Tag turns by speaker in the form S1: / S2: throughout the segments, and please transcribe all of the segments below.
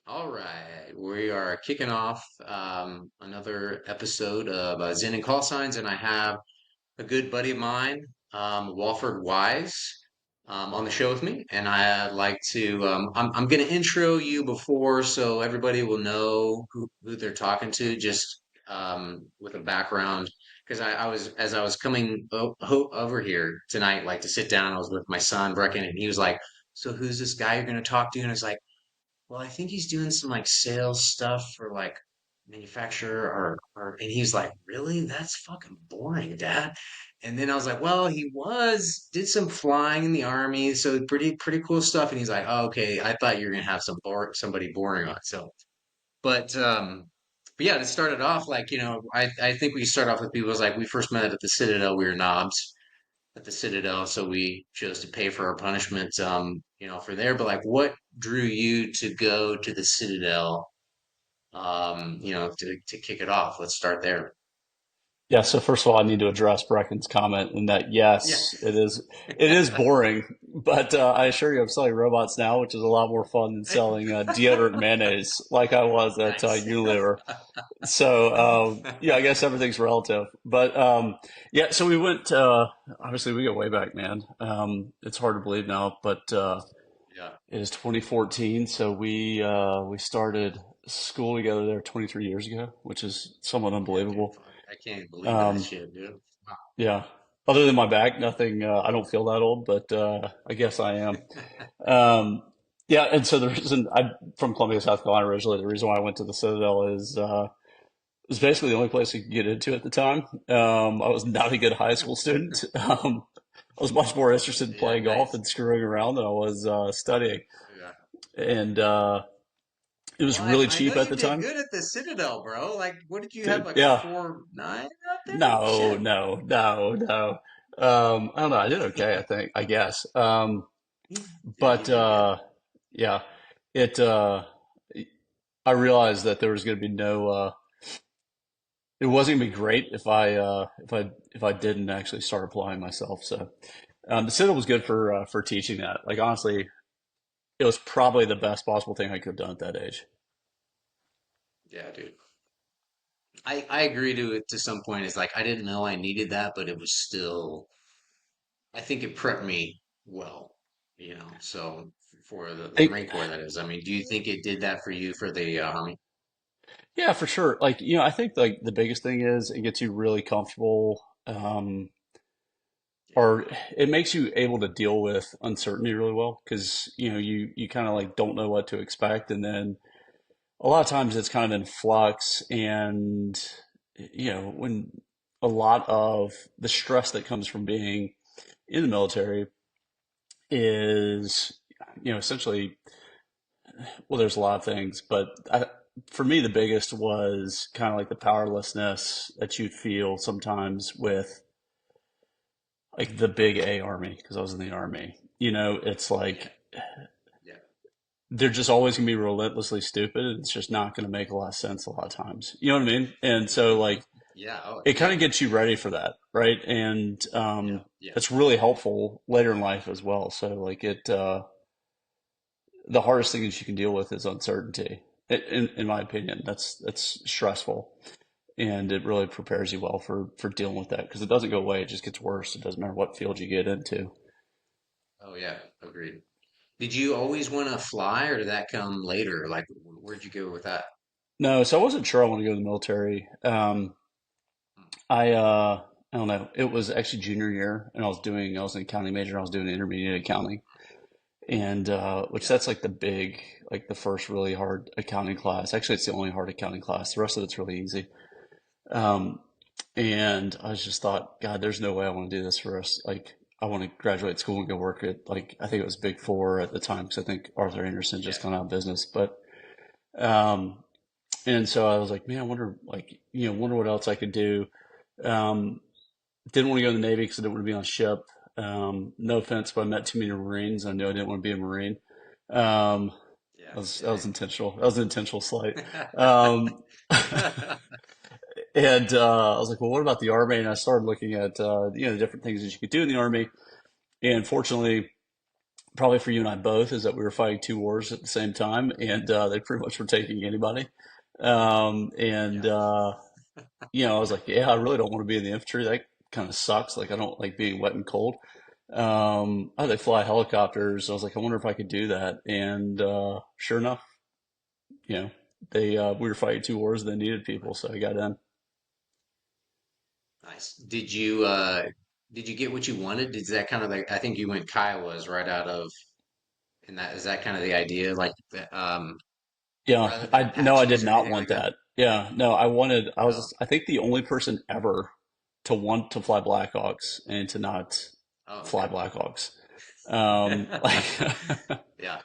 S1: All right, we are kicking off another episode of Zen and Call Signs, and I have a good buddy of mine, Wofford Wise, on the show with me. And I'd like to, I'm going to intro you before so everybody will know who they're talking to, just with a background. Because as I was coming over here tonight, like to sit down, I was with my son, Brecken, and he was like, "So who's this guy you're going to talk to?" And I was like, well, I think he's doing some like sales stuff for like manufacturer and he's like, really? That's fucking boring, Dad. And then I was like, well, did some flying in the army, so pretty cool stuff. And he's like, oh, okay, I thought you were gonna have somebody boring on. But um, but yeah, to start it off, like, I think we start off with people was like we first met at the Citadel, we were knobs at the Citadel, so we chose to pay for our punishment, for there. But like, what drew you to go to the Citadel, to kick it off? Let's start there.
S2: Yeah, so first of all, I need to address Brecken's comment in that
S1: Yeah.
S2: yes, it is boring, but I assure you, I'm selling robots now, which is a lot more fun than selling deodorant mayonnaise like I was at
S1: Nice.
S2: Unilever. So yeah, I guess everything's relative, but yeah, so we went. Obviously, we go way back, man. It's hard to believe now, but
S1: Yeah.
S2: it is 2014. So we started school together there 23 years ago, which is somewhat
S1: Yeah, dude.
S2: unbelievable.
S1: Fuck, I can't believe that
S2: Um,
S1: shit, dude. Wow.
S2: Yeah. Other than my back, nothing. I don't feel that old, but I guess I am. Um, yeah, and so the reason I'm from Columbia, South Carolina originally, the reason why I went to the Citadel is it was basically the only place you could get into at the time. I was not a good high school student. I was much more interested in
S1: Yeah,
S2: playing golf
S1: nice.
S2: and screwing around than I was studying,
S1: Yeah.
S2: and it was
S1: Well,
S2: really
S1: I know
S2: cheap at
S1: you
S2: the
S1: did
S2: time,
S1: good at the Citadel, bro. Like, what did you have,
S2: dude.
S1: like a
S2: Yeah.
S1: 4.9 out there?
S2: No,
S1: Shit.
S2: no, no, no. I don't know. I did okay, I think, I guess.
S1: Yeah,
S2: But
S1: you did good.
S2: yeah, it. I realized that there was going to be no. It wasn't going to be great if I didn't actually start applying myself. So the Citadel was good for teaching that. Like honestly, it was probably the best possible thing I could have done at that age.
S1: Yeah, dude. I agree to it to some point. It's like I didn't know I needed that, but it was still, I think it prepped me well, so for the
S2: I,
S1: Marine Corps, that is. I mean, do you think it did that for you for the Army?
S2: yeah, for sure. Like I think like the biggest thing is it gets you really comfortable.
S1: Yeah.
S2: Or it makes you able to deal with uncertainty really well because you kind of like don't know what to expect, and then a lot of times it's kind of in flux, and when a lot of the stress that comes from being in the military is essentially, well, there's a lot of things, but for me the biggest was kind of like the powerlessness that you feel sometimes with like the big A army, because I was in the army. It's
S1: Yeah.
S2: like
S1: Yeah.
S2: they're just always going to be relentlessly stupid. And it's just not going to make a lot of sense a lot of times. You know what I mean? And so, like,
S1: Yeah. Oh,
S2: it kind
S1: yeah.
S2: of gets you ready for that, right? And
S1: Yeah. Yeah.
S2: it's really helpful later in life as well. So, like, the hardest thing that you can deal with is uncertainty. In my opinion, that's stressful, and it really prepares you well for dealing with that because it doesn't go away; it just gets worse. It doesn't matter what field you get into.
S1: Oh, yeah. Agreed. Did you always want to fly, or did that come later? Like, where'd you go with that?
S2: No, so I wasn't sure I want to go in the military. I don't know. It was actually junior year, and I was an accounting major. And I was doing intermediate accounting, and which
S1: Yeah.
S2: that's like the first really hard accounting class. Actually, it's the only hard accounting class. The rest of it's really easy. Um, and I just thought, God, there's no way I want to do this for us. Like, I want to graduate school and go work at like I think it was Big Four at the time because I think Arthur Anderson
S1: Yeah.
S2: just gone out of business. But um, and so I was like, man, I wonder wonder what else I could do. Um, didn't want to go in the Navy because I didn't want to be on a ship. No offense, but I met too many Marines. I knew I didn't want to be a Marine. Um,
S1: Yeah.
S2: that was intentional. That was an intentional slight. Um,
S1: Yeah.
S2: and I was like, well, what about the Army? And I started looking at the different things that you could do in the Army. And fortunately, probably for you and I both, is that we were fighting two wars at the same time, and they pretty much were taking anybody. And
S1: Yeah.
S2: I was like, yeah, I really don't want to be in the infantry. That kind of sucks. Like, I don't like being wet and cold. Oh, they fly helicopters. I was like, I wonder if I could do that. And sure enough, you know, they we were fighting two wars. They needed people, so I got in.
S1: Nice. Did you get what you wanted? Is that kind of like I think you went Kiowas right out of and that is that kind of the idea like
S2: Yeah,
S1: rather than
S2: I no, I did
S1: Apaches or
S2: not
S1: anything
S2: want
S1: like that?
S2: that. Yeah, no, I wanted.
S1: Oh,
S2: I think the only person ever to want to fly Blackhawks and to not
S1: oh,
S2: fly
S1: okay.
S2: Blackhawks. Like,
S1: Yeah.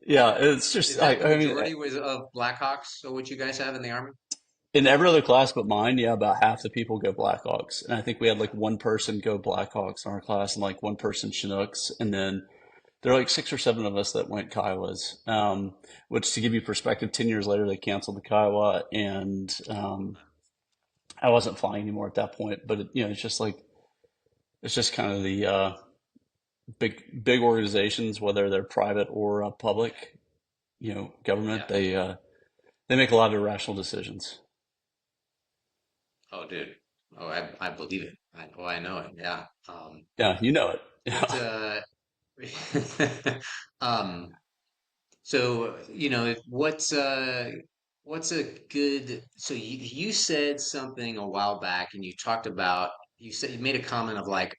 S2: yeah, it's just.
S1: Is that the
S2: I mean,
S1: majority was of Blackhawks? So what you guys have in the Army?
S2: in every other class but mine, yeah, about half the people go Blackhawks, and I think we had like one person go Blackhawks in our class, and like one person Chinooks, and then there are like six or seven of us that went Kiowas. Which, to give you perspective, 10 years later they canceled the Kiowa, and I wasn't flying anymore at that point. But it's just like it's just kind of the big organizations, whether they're private or public, government.
S1: Yeah.
S2: They make a lot of irrational decisions.
S1: Oh, dude. Oh, I believe it. I know it. Yeah.
S2: Yeah, you know it.
S1: What
S2: Yeah,
S1: um so what's a good so you said something a while back and you talked about you said you made a comment of like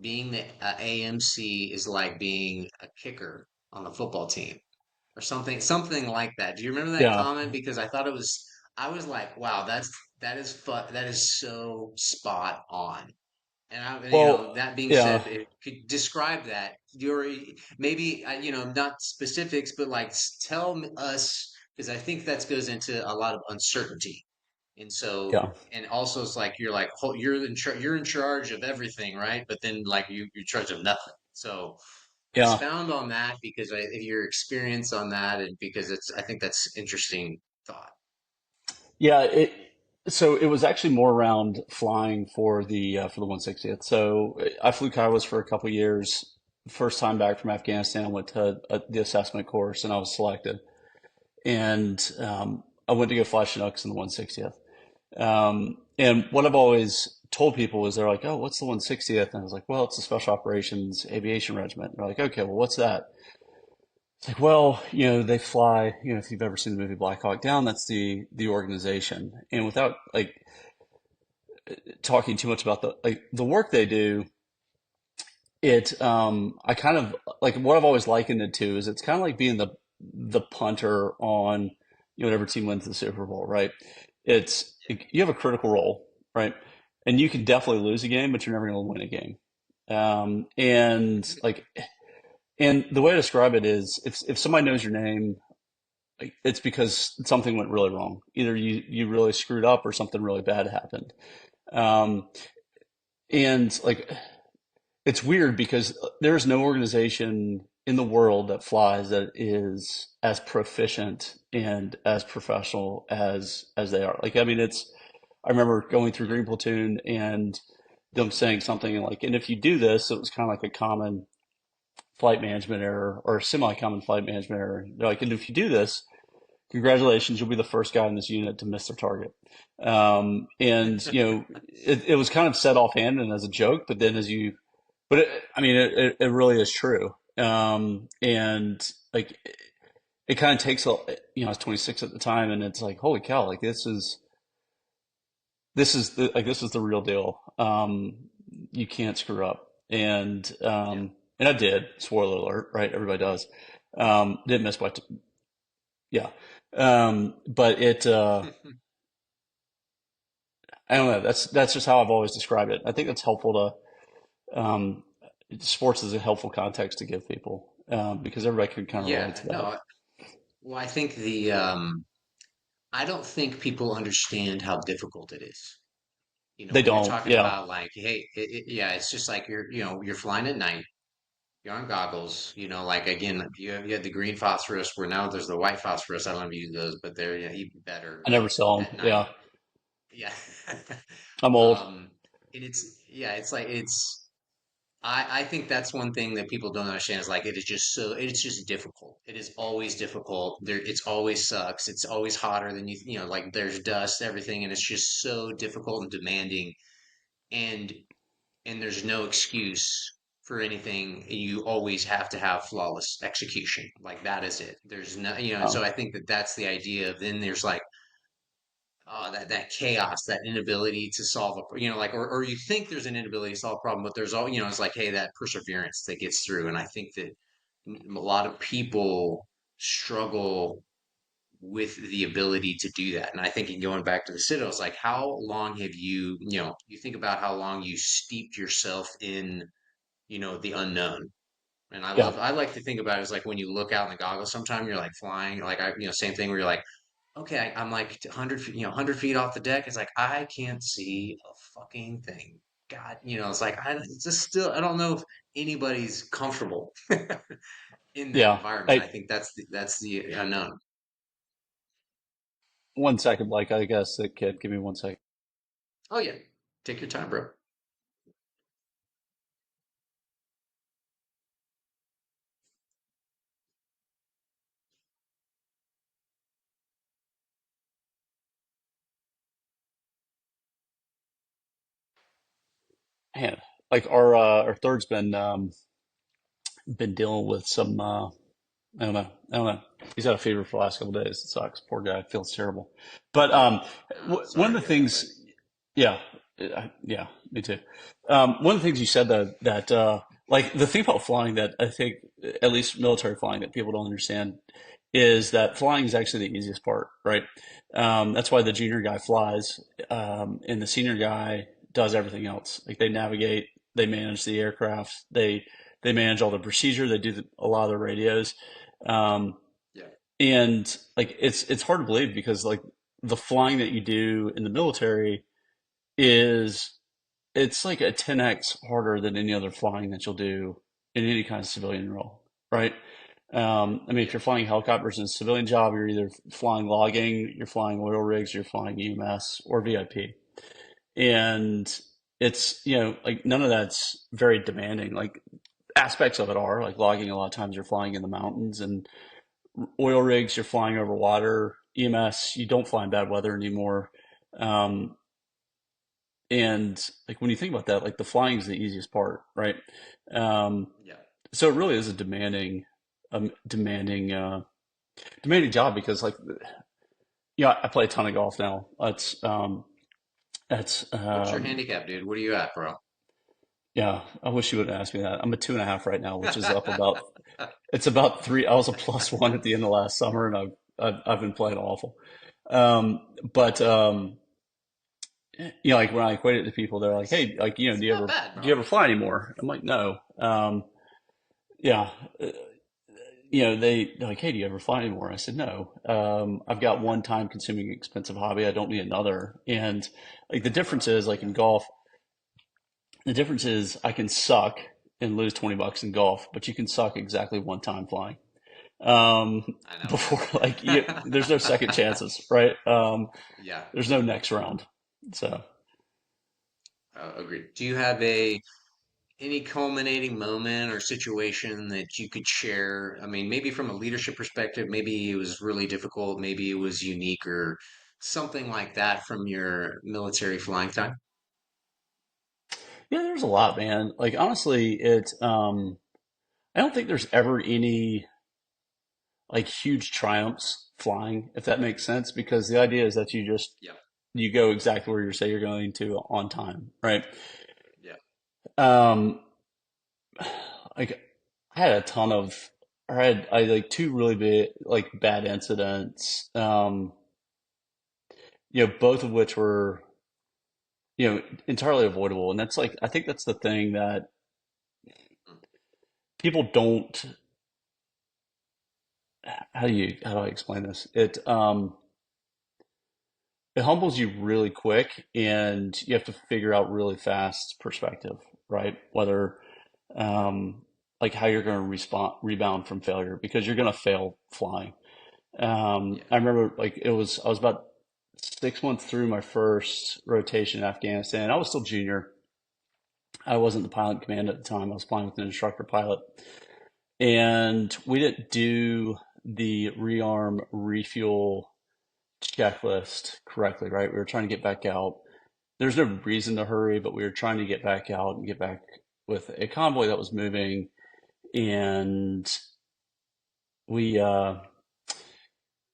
S1: being the AMC is like being a kicker on the football team or something like that. Do you remember that
S2: yeah.
S1: comment? Because I was like, wow, that is so spot on. And
S2: Well,
S1: that being
S2: yeah,
S1: said, it could describe that. Your maybe, not specifics, but like us, because I think that goes into a lot of uncertainty. And so,
S2: yeah,
S1: and also it's like you're in charge of everything, right? But then like you're in charge of nothing. So
S2: yeah,
S1: expound on that because your experience on that, and because I think that's interesting thought.
S2: yeah. So it was actually more around flying for the 160th. So I flew Kaiwas for a couple years. First time back from Afghanistan, I went to the assessment course and I was selected. And I went to go fly Chinooks in the 160th. And what I've always told people is they're like, "Oh, what's the 160th?" And I was like, "Well, it's the Special Operations Aviation Regiment." And they're like, "Okay, well, what's that?" It's like, well, they fly. If you've ever seen the movie Black Hawk Down, that's the organization. And without like talking too much about the work they do, I kind of like what I've always likened it to is it's kind of like being the punter on whatever team wins the Super Bowl, right? You have a critical role, right? And you can definitely lose a game, but you're never going to win a game. And the way to describe it is if somebody knows your name, like, it's because something went really wrong. Either you really screwed up or something really bad happened. Um, and like it's weird because there's no organization in the world that flies that is as proficient and as professional as they are. Like, I mean, I remember going through
S1: Yeah.
S2: Green Platoon and them saying something like, and if you do this, it was kind of like a common flight management error or semi-common flight management error. They're like, and if you do this, congratulations, you'll be the first guy in this unit to miss their target. And it was kind of said offhand and as a joke, but then I mean, it really is true. And like, it kind of takes I was 26 at the time, and it's like, holy cow, like this is the real deal. You can't screw up,
S1: Yeah.
S2: and I did. Spoiler alert, right? Everybody does. Didn't miss by yeah, but I don't know. That's just how I've always described it. I think that's helpful to sports is a helpful context to give people because everybody can kind of relate
S1: Yeah.
S2: to that.
S1: No. Well, I think I don't think people understand how difficult it is.
S2: They
S1: When you're
S2: don't.
S1: talking
S2: Yeah,
S1: about like, hey, yeah, it's just like you're flying at night, you're on goggles, like again, like, you had the green phosphorus where now there's the white phosphorus. I don't know if you use those, but they're even better
S2: I never saw them.
S1: at night.
S2: Yeah,
S1: Yeah.
S2: I'm old.
S1: Um, and it's, yeah, it's like, it's, I think that's one thing that people don't understand is like it is just so it's just difficult. It is always difficult. It's always sucks. It's always hotter than you know, like there's dust, everything, and it's just so difficult and demanding. And and there's no excuse for anything. You always have to have flawless execution. Like that is it. There's no, you know, and so
S2: Oh,
S1: I think that that's the idea. Then there's like that chaos, that inability to solve a, you know, like, or you think there's an inability to solve a problem, but there's all, you know, it's like, hey, that perseverance that gets through. And I think that a lot of people struggle with the ability to do that. And I think in going back to the Citadel, it's like, how long have you, you know, you think about how long you steeped yourself in, you know, the unknown. And
S2: yeah,
S1: I like to think about it as like when you look out in the goggles, sometimes you're like flying, like you know, same thing where you're like, okay, I'm like 100 feet, you know, 100 feet off the deck. It's like, I can't see a fucking thing. God, you know, it's like, it's just still, I don't know if anybody's comfortable in that
S2: yeah.
S1: environment. I
S2: I
S1: think that's the unknown.
S2: 1 second, like I guess it kid. Give me 1 second.
S1: Oh yeah. Take your time, bro.
S2: Man, like our third's been dealing with some I don't know. I don't know. He's had a fever for the last couple of days. It sucks. Poor guy. Feels terrible. But one
S1: Sorry
S2: of
S1: to
S2: the
S1: hear that, buddy.
S2: things, yeah, yeah, me too. One of the things you said that like the thing about flying that I think at least military flying that people don't understand is that flying is actually the easiest part, right? That's why the junior guy flies, and the senior guy does everything else. Like they navigate, they manage the aircraft, they manage all the procedure, they do a lot of the radios. Um,
S1: Yeah.
S2: and like it's hard to believe because like the flying that you do in the military is it's like a 10x harder than any other flying that you'll do in any kind of civilian role, right? I mean, if
S1: Yeah.
S2: you're flying helicopters in a civilian job, you're either flying logging, you're flying oil rigs, you're flying EMS or VIP. And it's, you know, like none of that's very demanding. Like aspects of it are like logging, a lot of times you're flying in the mountains, and oil rigs, you're flying over water. EMS, you don't fly in bad weather anymore. Um, and like when you think about that, like the flying is the easiest part, right? Um,
S1: Yeah.
S2: so it really is a demanding job because like, yeah, I play a ton of golf now. That's,
S1: What's your handicap, dude? What are you at, bro?
S2: yeah, I wish you would have asked me that. I'm a 2.5 right now, which is up about, it's about three. I was a +1 at the end of last summer and I've been playing awful. Um, but, you know, like when I equate it to people, they're like,
S1: Nice.
S2: "Hey, like, you know,
S1: It's not bad,
S2: do you
S1: bro.
S2: ever fly anymore?" I'm like, "No." Yeah, uh, you know, they're like, "Hey, do you ever fly anymore?" I said, "No. I've got one time consuming expensive hobby. I don't need another." And like the difference is, like
S1: Yeah.
S2: in golf, the difference is I can suck and lose $20 in golf, but you can suck exactly one time flying. Um,
S1: I know,
S2: before
S1: man.
S2: like there's no second chances, right?
S1: Yeah.
S2: There's no next round. So.
S1: Agreed. Do you have a any culminating moment or situation that you could share? I mean, maybe from a leadership perspective, maybe it was really difficult, maybe it was unique or something like that from your military flying time.
S2: Yeah, there's a lot, man. Like honestly, I don't think there's ever any like huge triumphs flying, if that makes sense, because the idea is that
S1: Yeah.
S2: you go exactly where you say you're going to on time, right?
S1: Yeah.
S2: Um, like I had a ton of, or I had like two really big like bad incidents. You know, both of which were entirely avoidable, and that's like I think that's the thing that
S1: Mm.
S2: people don't. How do I explain this? It humbles you really quick, and you have to figure out really fast perspective, right? Whether um, like how you're going to respond rebound from failure because you're going to fail flying.
S1: Yeah.
S2: I remember like I was about 6 months through my first rotation in Afghanistan. I was still junior, I wasn't the pilot in command at the time. I was flying with an instructor pilot. And we didn't do the rearm refuel checklist correctly, right? We were trying to get back out. There's no reason to hurry, but we were trying to get back out and get back with a convoy that was moving. And we uh,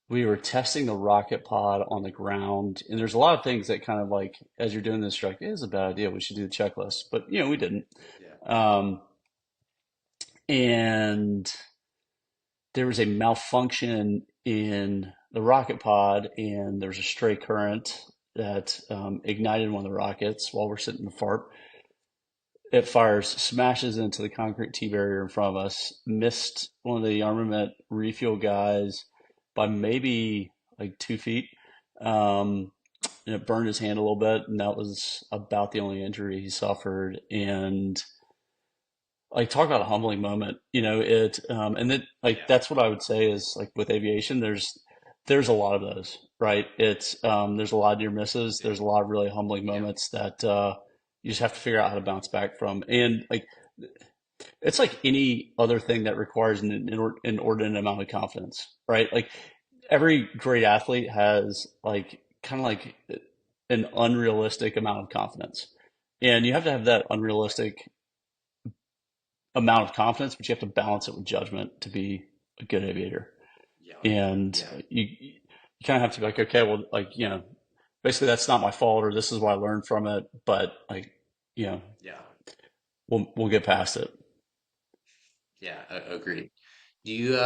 S2: we were testing the rocket pod on the ground. And there's a lot of things that kind of like, as you're doing this, you're like, it is a bad idea. We should do the checklist. But, we didn't.
S1: Yeah.
S2: Um, and there was a malfunction in the rocket pod, and there was a stray current that ignited one of the rockets while we're sitting in the fart. It fires, smashes into the concrete T barrier in front of us, missed one of the armament refuel guys by maybe like 2 feet. Um, and it burned his hand a little bit, and that was about the only injury he suffered. And like, talk about a humbling moment, and then like
S1: Yeah.
S2: that's what I would say is like with aviation, there's a lot of those, right? There's a lot of near misses,
S1: Yeah.
S2: there's a lot of really humbling
S1: Yeah.
S2: moments that you just have to figure out how to bounce back from. And like, it's like any other thing that requires an inordinate amount of confidence, right? Like, every great athlete has like kind of like an unrealistic amount of confidence, and you have to have that unrealistic amount of confidence, but you have to balance it with judgment to be a good aviator.
S1: Yeah.
S2: And
S1: Yeah.
S2: you kind of have to be like, okay, well, like, basically that's not my fault, or this is what I learned from it. But like, you know,
S1: Yeah.
S2: we'll get past it.
S1: Yeah. Agreed. Do you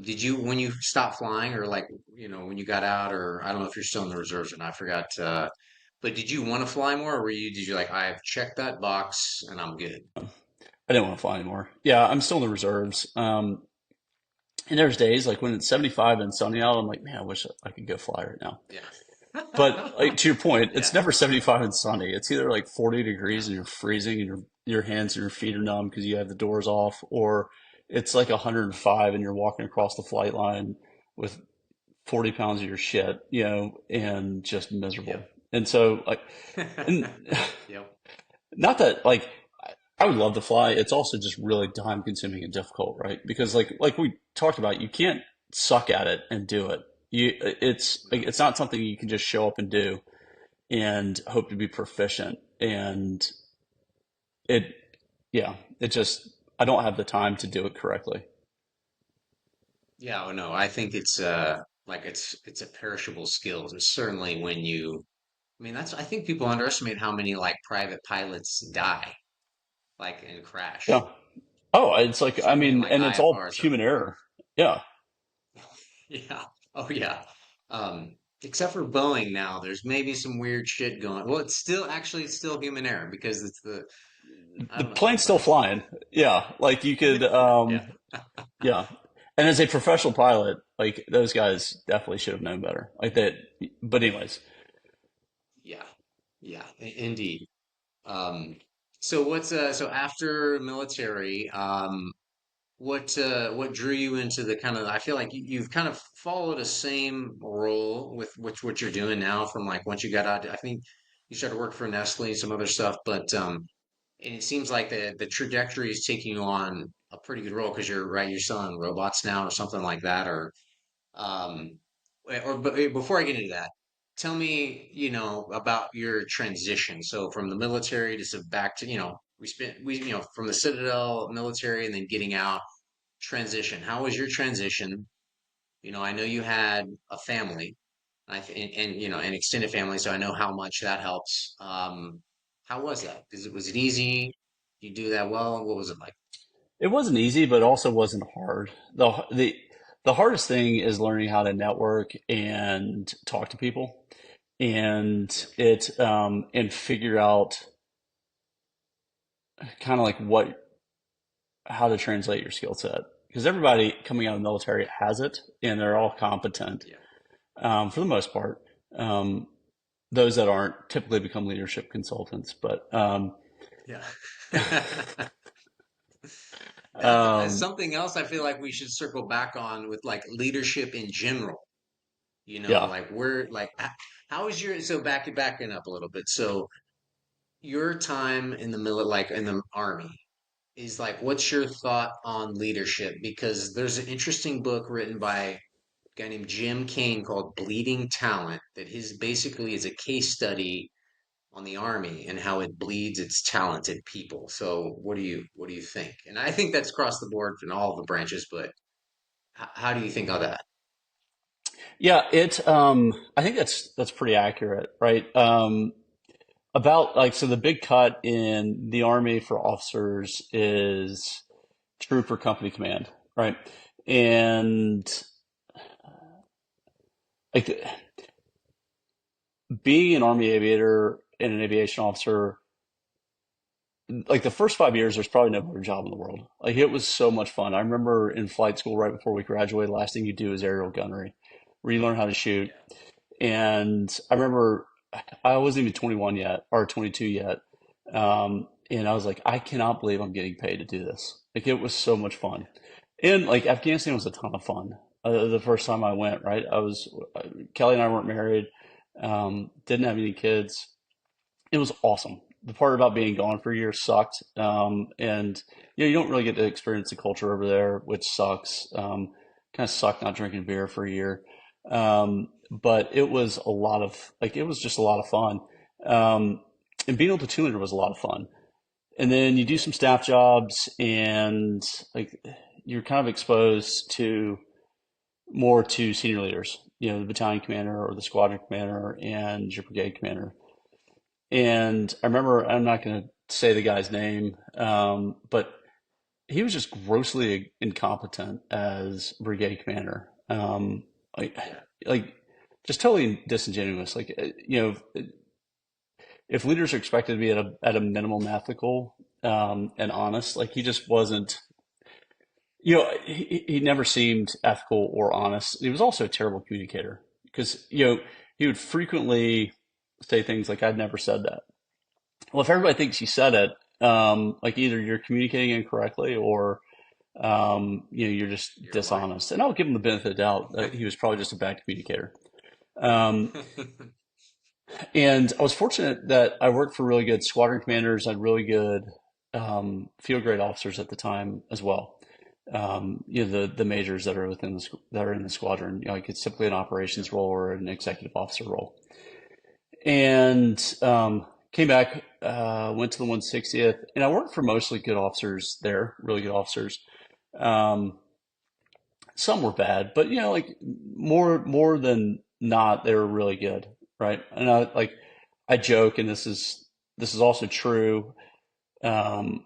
S1: did you when you stopped flying or like when you got out or I don't know if you're still in the reserves and I forgot but did you want to fly more or did you like I've checked that box and I'm good?
S2: I didn't want to fly anymore. Yeah, I'm still in the reserves. And there's days like when it's 75 and sunny out, I'm like, man, I wish I could go fly right now.
S1: Yeah.
S2: But like, to your point, it's
S1: Yeah.
S2: never 75 and sunny. It's either like 40
S1: No.
S2: degrees and you're freezing and your hands and your feet are numb because you have the doors off, or it's like 105 and you're walking across the flight line with 40 pounds of your shit, and just miserable.
S1: Yep.
S2: And so like, and
S1: Yep.
S2: not that like I would love to fly. It's also just really time consuming and difficult, right? Because like we talked about, you can't suck at it and do it. It's like,
S1: No.
S2: it's not something you can just show up and do and hope to be proficient. And it, yeah, it just, I don't have the time to do it correctly.
S1: Yeah, oh no, I think it's like it's a perishable skill. And certainly when you I mean that's I think people underestimate how many like private pilots die like in crash.
S2: Yeah. Oh, it's like, I
S1: Certainly in
S2: mean,
S1: like
S2: and it's all
S1: IFRs or
S2: human error. Yeah.
S1: yeah. Oh yeah. Except for Boeing now, there's maybe some weird shit going. Well, it's still human error because it's the I
S2: The
S1: don't know,
S2: plane's still
S1: but
S2: flying. Yeah. Like you could,
S1: yeah.
S2: yeah. And as a professional pilot, like those guys definitely should have known better. Like that. But anyways,
S1: Yeah. Yeah, indeed. Um so what's so after military, what drew you into the kind of I feel like you've kind of followed a same role with which what you're doing now from like once you got out I think you started work for Nestle and some other stuff but and it seems like the trajectory is taking you on a pretty good role because you're right you're selling robots now or something like that um but before I get into that tell me about your transition so from the military to back to we from the Citadel military and then getting out transition. How was your transition? I know you had a family, and an extended family, so I know how much that helps. How was that? Was it easy? You do that well? What was it like?
S2: it wasn't easy, but also wasn't hard. The hardest thing is learning how to network and talk to people, and
S1: Yep.
S2: and figure out kind of like how to translate your skill set. Because everybody coming out of the military has it, and they're all competent
S1: Yeah.
S2: for the most part. Um, those that aren't typically become leadership consultants, but
S1: Yeah. That's
S2: um,
S1: something else I feel like we should circle back on with like leadership in general.
S2: yeah,
S1: Like we're like how is your so backing up a little bit. So your time in the like in the army is like, what's your thought on leadership? Because there's an interesting book written by a guy named Jim Kane called Bleeding Talent that his basically is a case study on the army and how it bleeds its talented people. So what do you think? And I think that's across the board in all the branches, but how do you think of that?
S2: Yeah, I think that's pretty accurate, right? About like so the big cut in the Army for officers is troop or company command, right? And like being an Army aviator and an aviation officer, like the first 5 years, there's probably no better job in the world. Like it was so much fun. I remember in flight school right before we graduated, last thing you do is aerial gunnery, where you learn how to shoot.
S1: Yeah.
S2: And I remember I wasn't even 21 yet or 22 yet. And I was like, I cannot believe I'm getting paid to do this. Like it was so much fun. And like Afghanistan was a ton of fun. The first time I went, right? Kelly and I weren't married, didn't have any kids. It was awesome. The part about being gone for a year sucked. And you don't really get to experience the culture over there, which sucks. Kind of sucked not drinking beer for a year. But it was a lot of like it was just a lot of fun. And being a platoon leader was a lot of fun. And then you do
S1: Yeah.
S2: some staff jobs, and like you're kind of exposed to more to senior leaders, the battalion commander or the squadron commander and your brigade commander. And I remember, I'm not going to say the guy's name, but he was just grossly incompetent as brigade commander. Like,
S1: Yeah.
S2: like just totally disingenuous. Like, if leaders are expected to be at a minimum ethical, and honest, like he just wasn't, he never seemed ethical or honest. He was also a terrible communicator because, he would frequently say things like, I'd never said that. Well, if everybody thinks you said it, like either you're communicating incorrectly or you're just
S1: You're lying.
S2: dishonest. And I'll give him the benefit of the doubt that he was probably just a bad communicator. Um, and I was fortunate that I worked for really good squadron commanders. I had really good field grade officers at the time as well. The majors that are that are in the squadron. Like it's typically an
S1: Yeah.
S2: operations role or an executive officer role. And came back, went to the 160th, and I worked for mostly good officers there, really good officers. Um, some were bad, but like more than not, they were really good, right? And I joke, and this is also true. Um,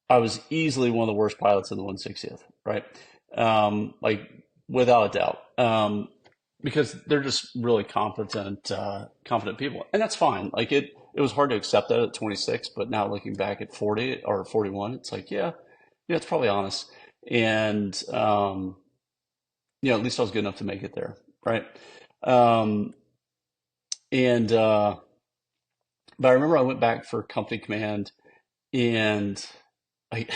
S2: I was easily one of the worst pilots in the 160th, right? Like without a doubt. Because they're just really competent people, and that's fine. Like it was hard to accept that at 26, but now looking back at 40 or 41, it's like, yeah, it's probably honest. And at least I was good enough to make it there, right? Um, and but I remember I went back for company command, and I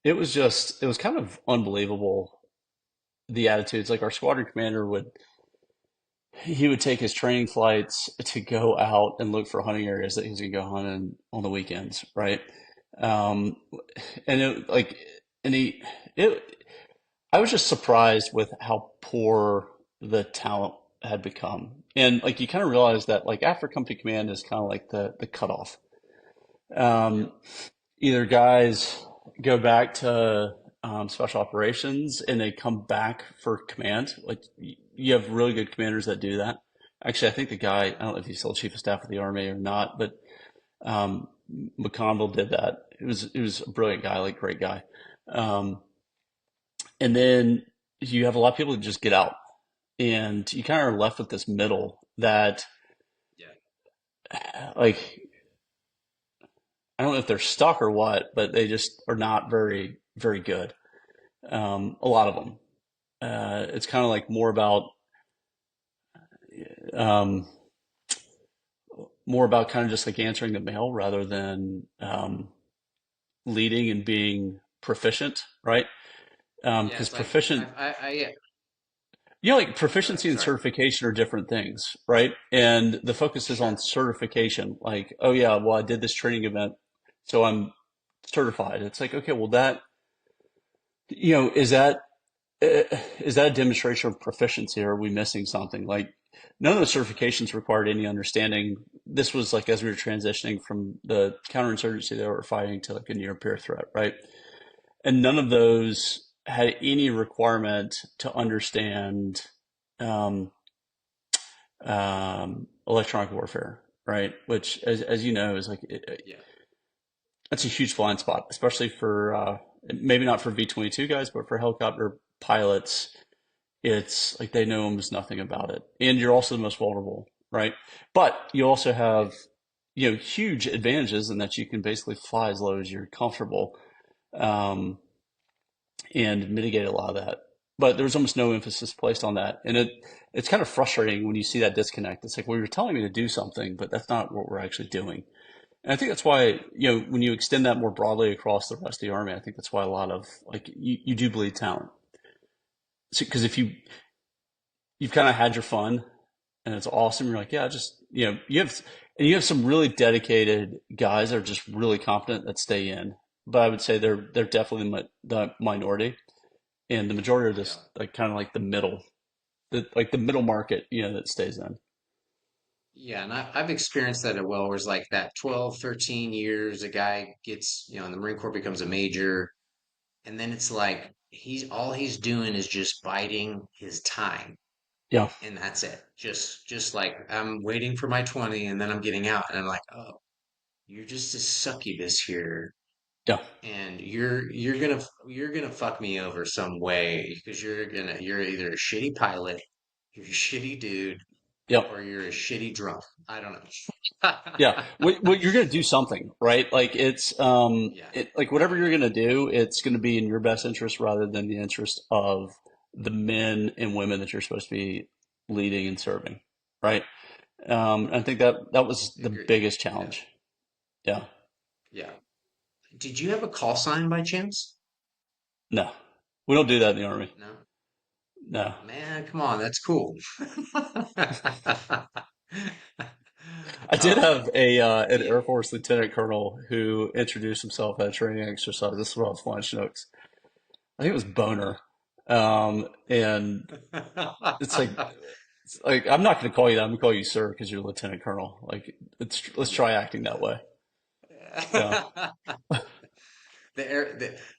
S2: it was kind of unbelievable the attitudes. Like our squadron commander he would take his training flights to go out and look for hunting areas that he was going to go hunt in on the weekends, right? Um, and it like, and it, I was just surprised with how poor the talent had become. And like, you kind of realize that like after company command is kind of like the cutoff.
S1: Yeah.
S2: Um, Either guys go back to special operations and they come back for command. Like you have really good commanders that do that. Actually, I think the guy, I don't know if he's still chief of staff of the Army or not, but um, McConville did that. It was a brilliant guy, like great guy. Um, and then you have a lot of people that just get out, and you kind of are left with this middle that,
S1: Yeah.
S2: like, I don't know if they're stuck or what, but they just are not very, very good. A lot of them. It's kind of like um, more about kind of just like answering the mail rather than leading and being proficient, right?
S1: Yeah.
S2: Because
S1: It's like
S2: proficient,
S1: yeah.
S2: like proficiency and
S1: Sorry.
S2: certification are different things, right? And the focus is on
S1: Sure.
S2: certification. Like, oh yeah, well, I did this training event, so I'm certified. It's like, okay, well, that, is that a demonstration of proficiency, or are we missing something? Like, none of the certifications required any understanding. This was like as we were transitioning from the counterinsurgency that we were fighting to like a near peer threat, right? And none of those had any requirement to understand um, electronic warfare, right? Which, as you know, is like
S1: Yeah.
S2: that's a huge blind spot, especially for maybe not for V-22 guys, but for helicopter pilots. It's like they know almost nothing about it, and you're also the most vulnerable, right? But you also
S1: Yeah.
S2: have huge advantages in that you can basically fly as low as you're comfortable, um, and mitigate a lot of that. But there was almost no emphasis placed on that, and it's kind of frustrating when you see that disconnect. It's like, well, you're telling me to do something, but that's not what we're actually doing. And I think that's why, when you extend that more broadly across the rest of the army, I think that's why a lot of like you do bleed talent. Because if you've kind of had your fun and it's awesome, you're like, yeah, just you have some really dedicated guys that are just really competent that stay in. But I would say they're definitely the minority, and the majority are
S1: Yeah.
S2: just like kind of like the middle market, that stays in.
S1: Yeah, and I've experienced that as well, where it's like that 12, 13 years, a guy gets, in the Marine Corps becomes a major, and then it's like he's doing is just biding his time,
S2: Yeah,
S1: and that's it. Just like I'm waiting for my 20 and then I'm getting out, and I'm like, oh, you're just a succubus here,
S2: yeah,
S1: and you're gonna fuck me over some way because you're either a shitty pilot, you're a shitty dude,
S2: yeah.
S1: or you're a shitty drunk. I don't know.
S2: Yeah, you're going to do something, right? Like
S1: Yeah,
S2: like whatever you're going to do, it's going to be in your best interest rather than the interest of the men and women that you're supposed to be leading and serving, right? I think that was the
S1: agree.
S2: biggest
S1: Yeah,
S2: challenge. Yeah,
S1: yeah. Did you have a call sign by chance?
S2: no, we don't do that in the army.
S1: No.
S2: No,
S1: Man, come on, that's cool.
S2: I did
S1: Um,
S2: have an
S1: yeah.
S2: Air Force lieutenant colonel who introduced himself at a training exercise. This is what I was flying Chinooks. I think it was Boner, and it's like I'm not going to call you that. I'm going to call you sir because you're lieutenant colonel. Like let's try
S1: Yeah.
S2: acting that way. Yeah,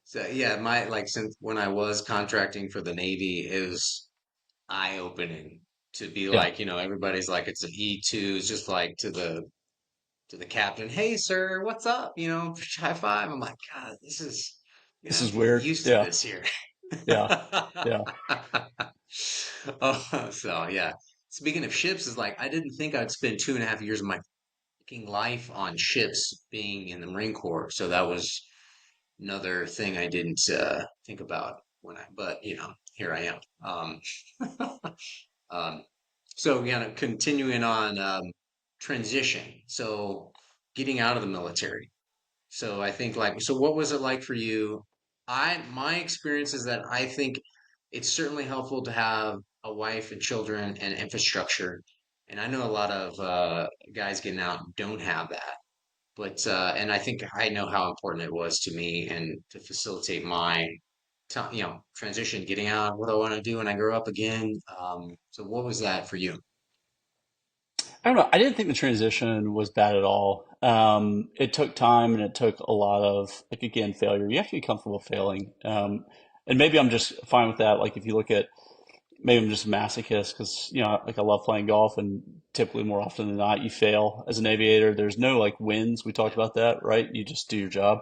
S1: So yeah, my like since when I was contracting for the Navy, it was eye-opening to be
S2: yeah.
S1: like, everybody's like it's an E2, it's just like to the captain, hey sir, what's up? High five. I'm like, God, this is you
S2: This
S1: have
S2: is
S1: to get
S2: weird.
S1: used to
S2: Yeah,
S1: this here.
S2: yeah, yeah,
S1: Oh, so yeah. Speaking of ships, is like I didn't think I'd spend 2.5 years of my fucking life on ships being in the Marine Corps. So that was another thing I didn't think about but here I am. Um, so continuing on transition. So getting out of the military. So I think so what was it like for you? My experience is that I think it's certainly helpful to have a wife and children and infrastructure. And I know a lot of guys getting out don't have that. But and I think I know how important it was to me and to facilitate my transition, getting out, what I want to do when I grow up again. So what was that for you?
S2: I don't know. I didn't think the transition was bad at all. It took time and it took a lot of like again failure. You have to be comfortable failing. And maybe I'm just fine with that. Like if you look at maybe I'm just a masochist because like I love playing golf and typically more often than not you fail as an aviator. There's no like wins. We talked
S1: Yeah,
S2: about that, right? You just do your job.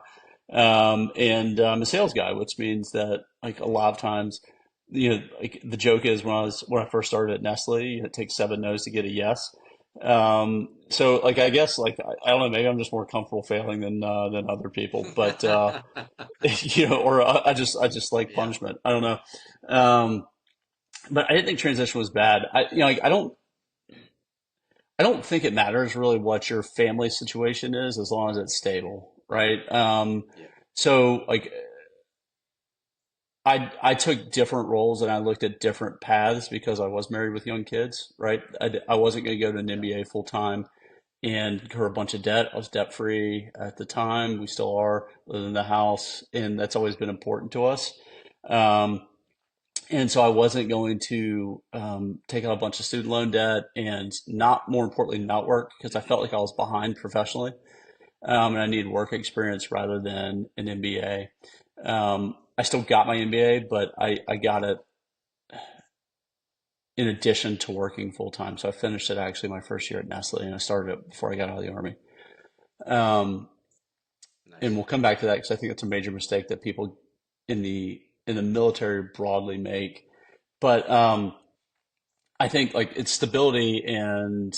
S2: And I'm a sales guy, which means that like a lot of times, like the joke is when I first started at Nestle, it takes 7 no's to get a yes. So like I guess like I don't know, maybe I'm just more comfortable failing than other people, but or I just like
S1: yeah,
S2: punishment. I don't know. Um, but I didn't think transition was bad. Like I don't think it matters really what your family situation is as long as it's stable, right?
S1: yeah,
S2: So like I took different roles and I looked at different paths because I was married with young kids, right? I wasn't going to go to an
S1: Yeah.
S2: MBA full time and incur a bunch of debt. I was debt free at the time. We still are, living in the house, and that's always been important to us. Um, and so I wasn't going to take out a bunch of student loan debt and not, more importantly, not work because I felt like I was behind professionally, and I needed work experience rather than an MBA. I still got my MBA, but I got it in addition to working full time. So I finished it actually my first year at Nestle, and I started it before I got out of the army. Um, and
S1: Nice.
S2: we'll come back to that because I think it's a major mistake that people in the military broadly make. But I think like it's stability and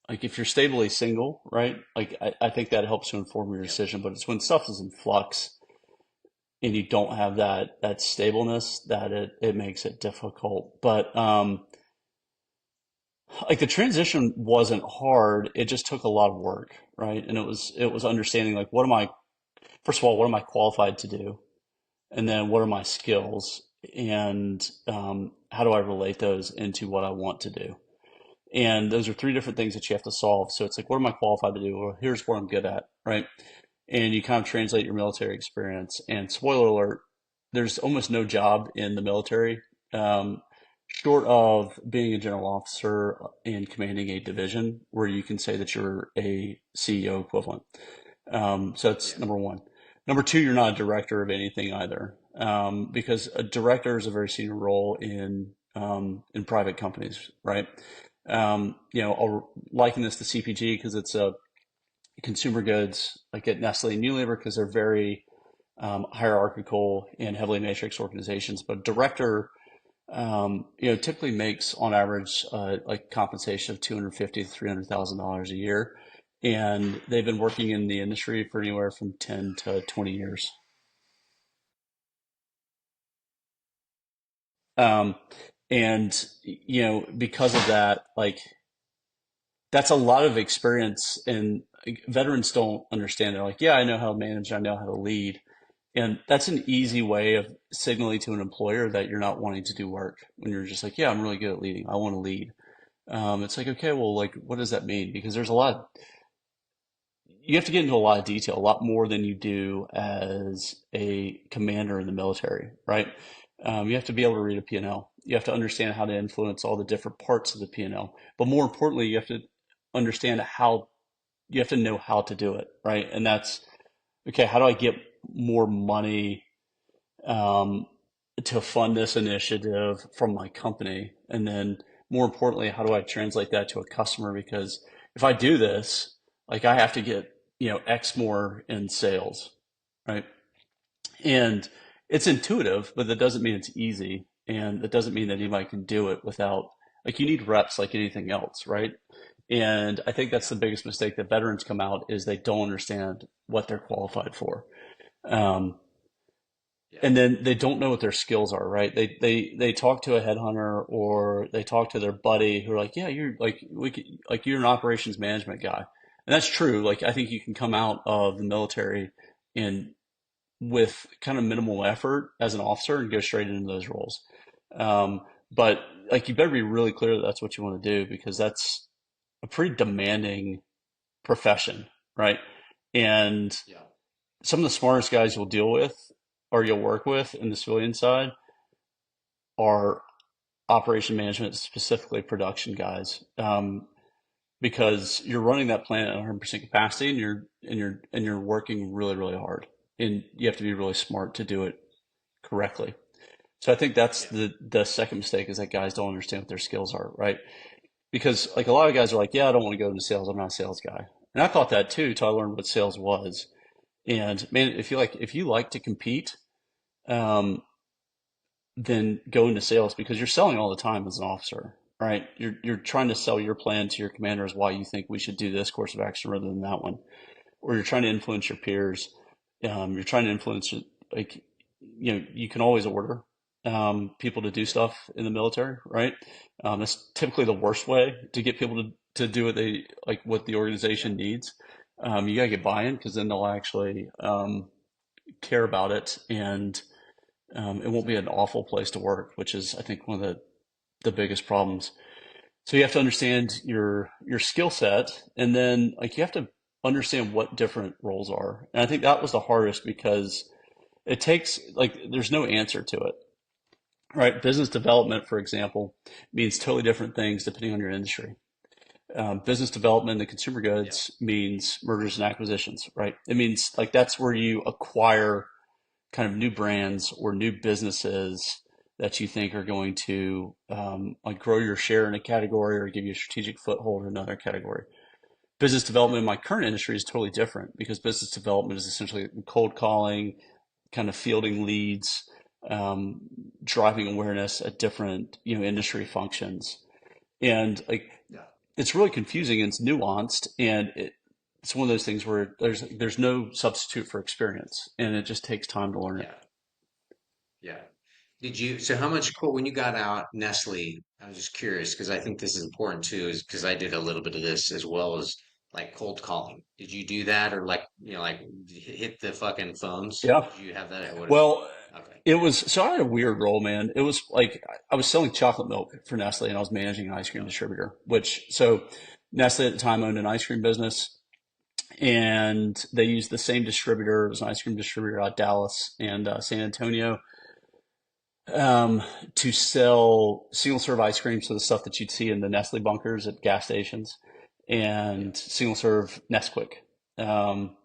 S2: like if you're stably single, right? Like I think that helps to inform your
S1: Yep.
S2: decision. But it's when stuff is in flux and you don't have that stableness that it makes it difficult. But like the transition wasn't hard. It just took a lot of work, right? And it was understanding like what am I first of all, what am I qualified to do? And then what are my skills? And how do I relate those into what I want to do? And those are three different things that you have to solve. So it's like, what am I qualified to do? Well, here's what I'm good at, right? And you kind of translate your military experience. And spoiler alert, there's almost no job in the military, um, short of being a general officer and commanding a division where you can say that you're a CEO equivalent. So that's
S1: Yeah.
S2: number one. Number two, you're not a director of anything either, because a director is a very senior role in private companies, right? I'll liken this to CPG because it's a consumer goods, like at Nestle and Unilever, because they're very hierarchical and heavily matrix organizations. But director, typically makes on average like compensation of 250 to $300,000 a year, and they've been working in the industry for anywhere from 10 to 20 years. Um, and because of that, like that's a lot of experience, and veterans don't understand. They're like, yeah, I know how to manage, I know how to lead. And that's an
S1: Yeah.
S2: easy way of signaling to an employer that you're not wanting to do work when you're just like, yeah, I'm really good at leading. I want to lead. It's like, okay, well, like, what does that mean? Because you have to get into a lot of detail, a lot more than you do as a commander in the military, right? You have to be able to read a P&L. You have to understand how to influence all the different parts of the P&L. But more importantly, you have to understand you have to know how to do it, right? And that's, okay, how do I get more money um, to fund this initiative from my company? And then more importantly, how do I translate that to a customer? Because if I do this, like I have to get, X more in sales, right? And it's intuitive, but that doesn't mean it's easy. And that doesn't mean that anybody can do it without, like, you need reps like anything else, right? And I think that's
S1: Yeah.
S2: the biggest mistake that veterans come out is they don't understand what they're qualified for. Um,
S1: Yeah.
S2: and then they don't know what their skills are, right? They talk to a headhunter or they talk to their buddy who are like, yeah, you're like like you're an operations management guy, and that's true. Like I think you can come out of the military and with kind of minimal effort as an officer and go straight into those roles. Um, but like you better be really clear that that's what you want to do because that's a pretty demanding profession, right? And
S1: Yeah.
S2: some of the smartest guys you'll deal with or you'll work with in the civilian side are operation management, specifically production guys, because you're running that plant at 100% capacity, and you're working really really hard, and you have to be really smart to do it correctly. So I think that's
S1: Yeah.
S2: the second mistake is that guys don't understand what their skills are, right? Because like a lot of guys are like, yeah, I don't want to go into sales. I'm not a sales guy, and I thought that too until I learned what sales was. And man, if you like to compete, um, then go into sales because you're selling all the time as an officer, right? You're trying to sell your plan to your commanders why you think we should do this course of action rather than that one, or you're trying to influence your peers. You're trying to influence like you can always order people to do
S1: Yeah.
S2: stuff in the military, right? That's typically the worst way to get people to do what they like what the
S1: Yeah.
S2: organization needs. You gotta get buy-in because then they'll actually care about it and It won't be an awful place to work, which is, I think, one of the biggest problems. So you have to understand your skill set, and then like you have to understand what different roles are. And I think that was the hardest because it takes like there's no answer to it, right? Business development, for example, means totally different things depending on your industry. Business development in consumer
S1: Yeah.
S2: goods means mergers and acquisitions, right? It means like that's where you acquire kind of new brands or new businesses that you think are going to like grow your share in a category or give you a strategic foothold in another category. Business development in my current industry is totally different because business development is essentially cold calling, kind of fielding leads, um, driving awareness at different industry functions, and like
S1: Yeah.
S2: it's really confusing and it's nuanced, and it's one of those things where there's no substitute for experience, and it just takes time to learn it.
S1: Yeah. Yeah. So how much when you got out Nestle, I was just curious because I think this is important too, is because I did a little bit of this as well as like cold calling. Did you do that or like, like hit the fucking phones?
S2: Yeah.
S1: Did you have that? What?
S2: Well,
S1: Okay.
S2: it was so I had a weird role, man. It was like I was selling chocolate milk for Nestle and I was managing an ice cream
S1: Yeah.
S2: distributor, which so Nestle at the time owned an ice cream business and they used the same distributor. It was an ice cream distributor out of Dallas and San Antonio um, to sell single serve ice cream. So the stuff that you'd see in the Nestle bunkers at gas stations
S1: Yeah.
S2: and single serve Nesquik, um,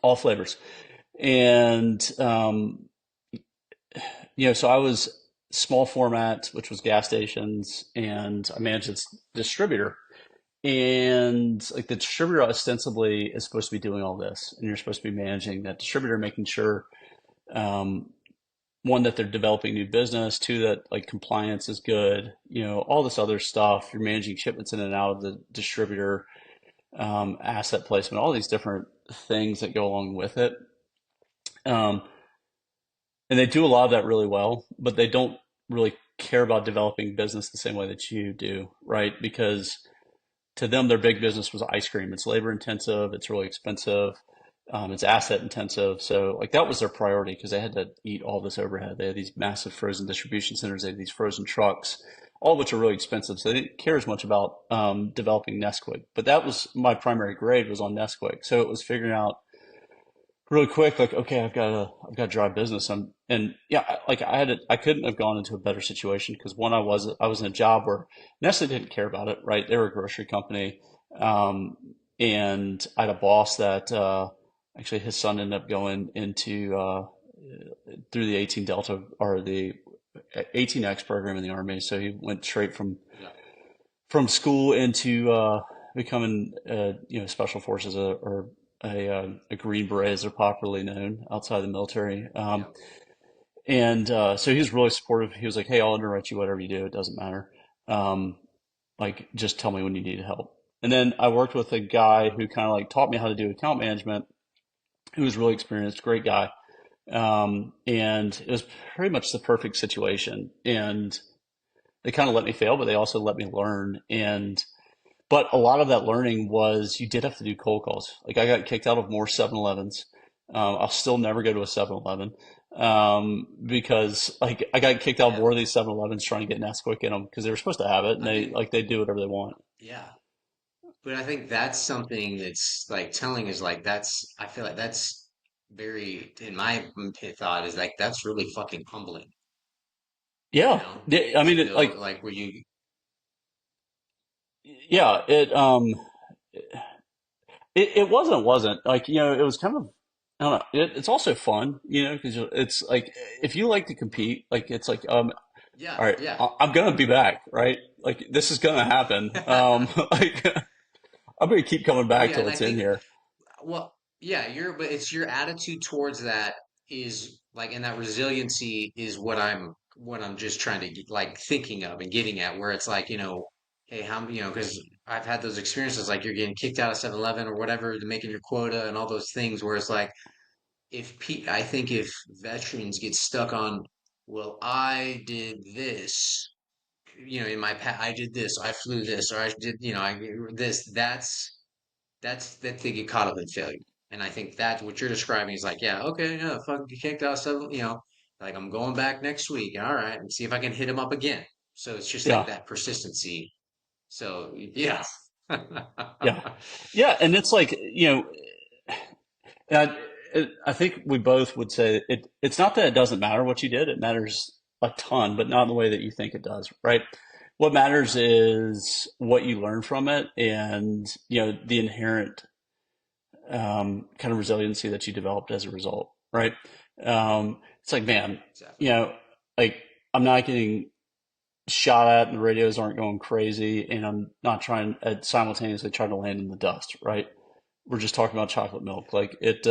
S2: all flavors. And so I was small format, which was gas stations, and I managed this distributor. And like the distributor ostensibly is supposed to be doing all this, and you're supposed to be managing that distributor, making sure um, one that they're developing new business, two that like compliance is good, all this other stuff. You're managing shipments in and out of the distributor, asset placement, all these different things that go along with it. Um, And they do a lot of that really well, but they don't really care about developing business the same way that you do, right? Because to them, their big business was ice cream. It's labor intensive, it's really expensive, it's asset intensive. So, like, that was their priority because they had to eat all this overhead. They had these massive frozen distribution centers, they had these frozen trucks, all of which are really expensive. So, they didn't care as much about developing Nesquik. But that was my primary grade was on Nesquik. So, it was figuring out really quick, like, okay, I've got to drive business. And yeah, like I couldn't have gone into a better situation because one, I was in a job where Nestle didn't care about it, right? They were a grocery company, and I had a boss that actually his son ended up going into through the 18 Delta or the 18X program in the Army, so he went straight
S1: Yeah.
S2: from school into becoming special forces or a Green Beret as they're popularly known outside the military.
S1: Yeah.
S2: And so he was really supportive. He was like, "Hey, I'll underwrite you whatever you do. It doesn't matter. Um, like, just tell me when you need help." And then I worked with a guy who kind of like taught me how to do account management. Who was really experienced, great guy. And it was pretty much the perfect situation. And they kind of let me fail, but they also let me learn. And but a lot of that learning was you did have to do cold calls. Like I got kicked out of more 7-Elevens. I'll still never go to a 7-Eleven because like I got kicked out of
S1: Yeah.
S2: more of these 7-Elevens trying to get Nesquik in them because they were supposed to have it and
S1: I
S2: they
S1: think,
S2: like they do whatever they want.
S1: yeah. But I think that's something that's like telling is like I feel like that's very, in my thought, is like that's really fucking humbling,
S2: Yeah, yeah, I
S1: to
S2: mean,
S1: know like where you,
S2: yeah, it wasn't like it was kind of I don't know. It's also fun, because it's like if you like to compete, like it's like
S1: yeah,
S2: all right,
S1: yeah.
S2: I'm gonna be back, right? Like this is gonna happen. Like I'm gonna keep coming
S1: Well,
S2: back
S1: yeah,
S2: till
S1: and I
S2: it's in
S1: think,
S2: here.
S1: well, yeah, but it's your attitude towards that is like, and that resiliency is what I'm just trying to get, like thinking of and getting at, where it's like, hey, because I've had those experiences, like you're getting kicked out of 7-Eleven or whatever, making your quota and all those things, where it's like, I think if veterans get stuck on, well, I did this, in my past, I did this, I flew this, or I did, I this, that's that they get caught up in failure. And I think that's what you're describing is like, yeah, okay, yeah, fucking get kicked out, 7, Like I'm going back next week. All right, and see if I can hit him up again. So it's just like
S2: Yeah.
S1: that persistency. So yeah.
S2: Yeah. Yeah. And it's like, and I think we both would say it's not that it doesn't matter what you did. It matters a ton, but not in the way that you think it does, right? What matters
S1: Yeah.
S2: is what you learn from it and, the inherent kind of resiliency that you developed as a result, right? It's like, man,
S1: Exactly.
S2: you know, like I'm not getting shot at and the radios aren't going crazy and I'm not trying simultaneously trying to land in the dust, right? We're just talking about chocolate milk. Like it,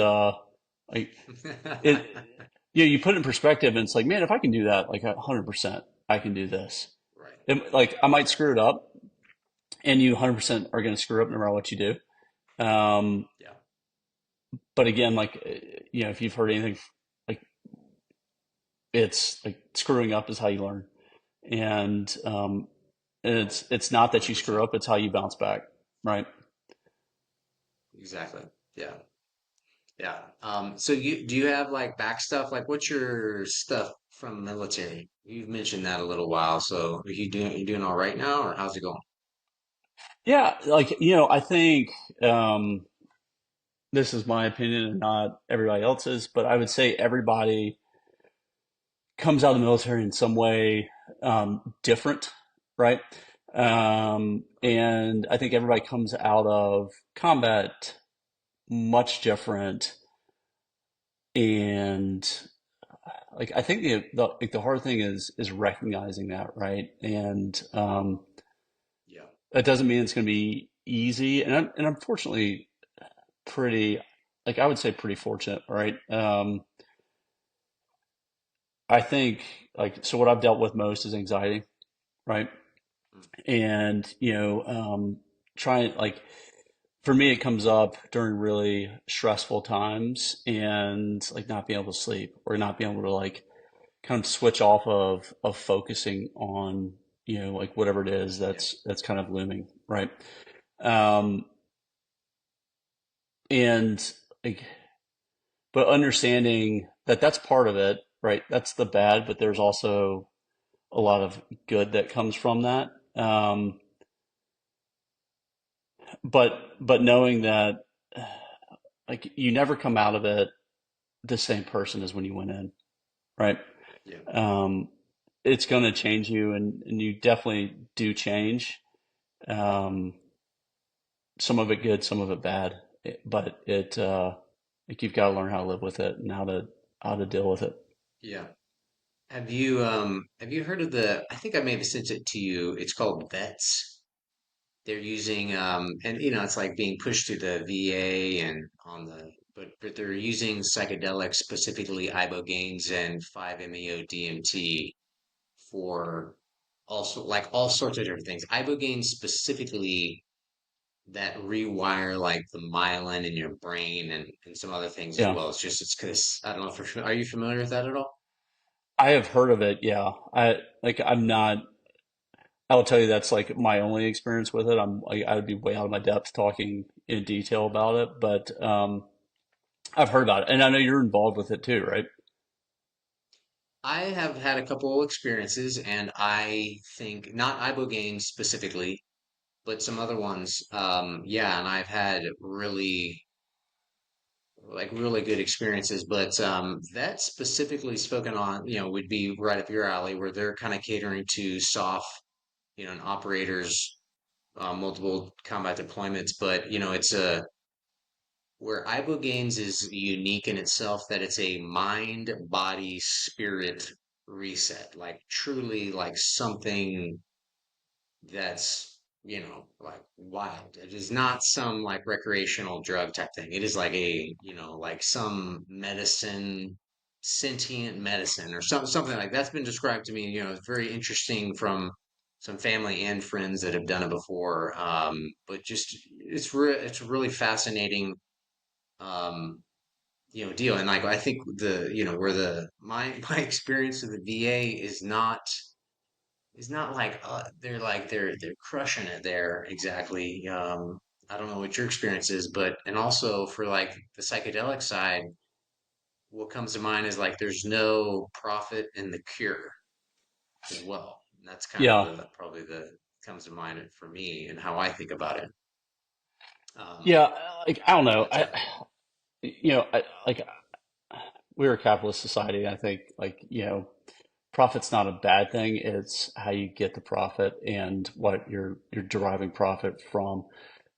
S1: Yeah.
S2: you put it in perspective and it's like, man, if I can do that, like 100%, I can do this.
S1: Right.
S2: Like I might screw it up and you 100% are going to screw up no matter what you do.
S1: Yeah.
S2: But again, like, if you've heard anything, like it's like screwing up is how you learn. And
S1: Oh,
S2: it's not that you screw
S1: 100%.
S2: up, it's how you bounce back. Right.
S1: Exactly. Yeah. Yeah. So do you have like back stuff? Like what's your stuff from military? You've mentioned that a little while. So you doing all right now or how's it going?
S2: Yeah. Like, I think, um, this is my opinion and not everybody else's, but I would say everybody comes out of the military in some way different, right?
S1: Right.
S2: And I think everybody comes out of combat much different. And like I think the hard thing is recognizing that, right? And
S1: Yeah.
S2: that doesn't mean it's going to be easy. And I'm fortunately pretty, like I would say, pretty fortunate, right? I think like so what I've dealt with most is anxiety, right?
S1: Mm.
S2: And trying like for me it comes up during really stressful times and like not being able to sleep or not being able to like kind of switch off of focusing on like whatever it is
S1: Yeah.
S2: that's kind of looming, right? um and like but understanding that that's part of it, right? That's the bad, but there's also a lot of good that comes from that. But knowing that like you never come out of it the same person as when you went in, right?
S1: Yeah.
S2: um it's going to change you, and you definitely do change. um some of it good, some of it bad. But like you've got to learn how to live with it and how to deal with it.
S1: Yeah. Have you heard of I think I may have sent it to you. It's called vets. They're using and it's like being pushed to the VA and on the but they're using psychedelics, specifically ibogaines and 5-MeO DMT for also like all sorts of different things. Ibogaine specifically that rewire like the myelin in your brain and some other things as
S2: Yeah,
S1: well. It's because I don't know if are you familiar with that at all?
S2: I have heard of it. Yeah, I'm not. I will tell you that's like my only experience with it. I would be way out of my depth talking in detail about it, but I've heard about it, and I know you're involved with it too, right?
S1: I have had a couple experiences, and I think not ibogaine specifically, but some other ones. Yeah, and I've had really good experiences. But that specifically spoken on, would be right up your alley, where they're kind of catering to soft, and operators, multiple combat deployments. But it's a where ibogaines is unique in itself that it's a mind, body, spirit reset, like truly like something that's like wild. It is not some like recreational drug type thing. It is like a like some medicine, sentient medicine or something like that's been described to me. It's very interesting from some family and friends that have done it before. But just it's really fascinating. Um, deal. And like I think where the my experience of the VA is not like they're crushing it there exactly. I don't know what your experience is, but and also for like the psychedelic side, what comes to mind is like there's no profit in the cure as well. And that's kind of
S2: Yeah.
S1: the probably the comes to mind for me and how I think about it. Um,
S2: Yeah. Like, I don't know.
S1: but
S2: Like we're a capitalist society. I think profit's not a bad thing. It's how you get the profit and what you're deriving profit from.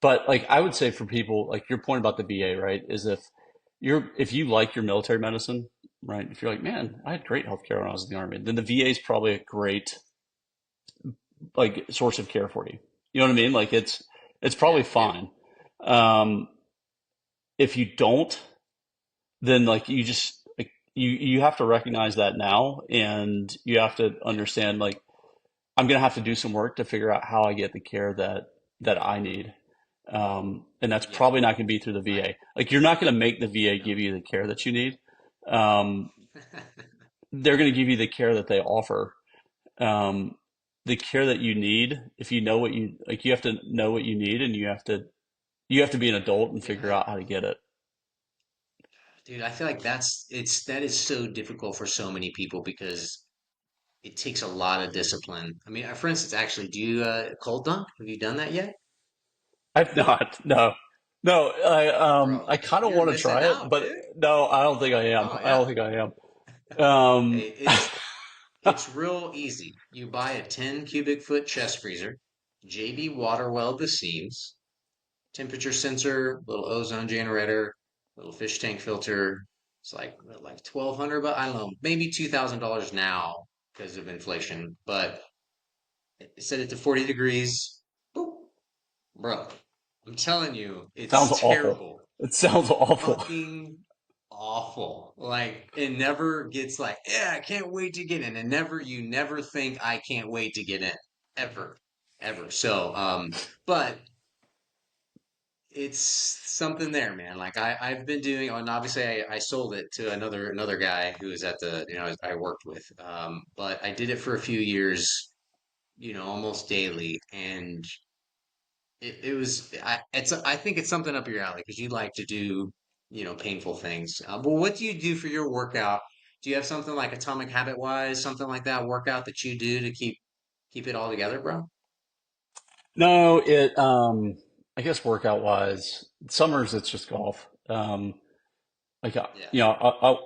S2: But like I would say for people, like your point about the VA, right, is if you like your military medicine, right, if you're like, man, I had great healthcare when I was in the army, then the VA is probably a great like source of care for you. You know what I mean? Like it's
S1: yeah,
S2: probably
S1: yeah,
S2: fine. Um, if you don't, then like you just like you have to recognize that now, and you have to
S1: yeah,
S2: understand like I'm gonna have to do some work to figure out how I get the care that I need. And that's
S1: yeah.
S2: probably not going to be through the
S1: I
S2: VA. Like you're not going to make the VA
S1: no.
S2: give you the care that you need. Um, they're going to give you the care that they offer. Um, the care that you need, if you know what you like, you have to know what you need, and you have to be an adult and
S1: Dude,
S2: figure out how to get it.
S1: I feel like that is so difficult for so many people because it takes a lot of discipline. I mean, for instance, actually, do you cold dunk? Have you done that yet?
S2: I've not. No, no. I
S1: Bro,
S2: kind of
S1: you're
S2: want to
S1: missing
S2: try it,
S1: out,
S2: but
S1: dude.
S2: no, I don't think I am.
S1: Oh
S2: I don't
S1: yeah.
S2: think I am. Um,
S1: Hey, it's real easy. You buy a 10 cubic foot chest freezer, JB water weld the seams, temperature sensor, little ozone generator, little fish tank filter. It's like 1,200, but I don't know, maybe $2,000 now because of inflation. But set it to 40 degrees. Boop, bro. I'm telling you,
S2: sounds
S1: it's
S2: awful.
S1: terrible.
S2: It sounds awful.
S1: Fucking awful. Like it never gets like, yeah, I can't wait to get in. And you never think I can't wait to get in. Ever. Ever. But it's something there, man. Like I've been doing, and obviously I sold it to another guy who was at the, I worked with. But I did it for a few years, almost daily. And I think it's something up your alley because you like to do, painful things. But what do you do for your workout? Do you have something like Atomic Habit Wise, something like that workout that you do to keep it all together, bro?
S2: No, I guess workout wise, summers it's just golf. Like
S1: Yeah.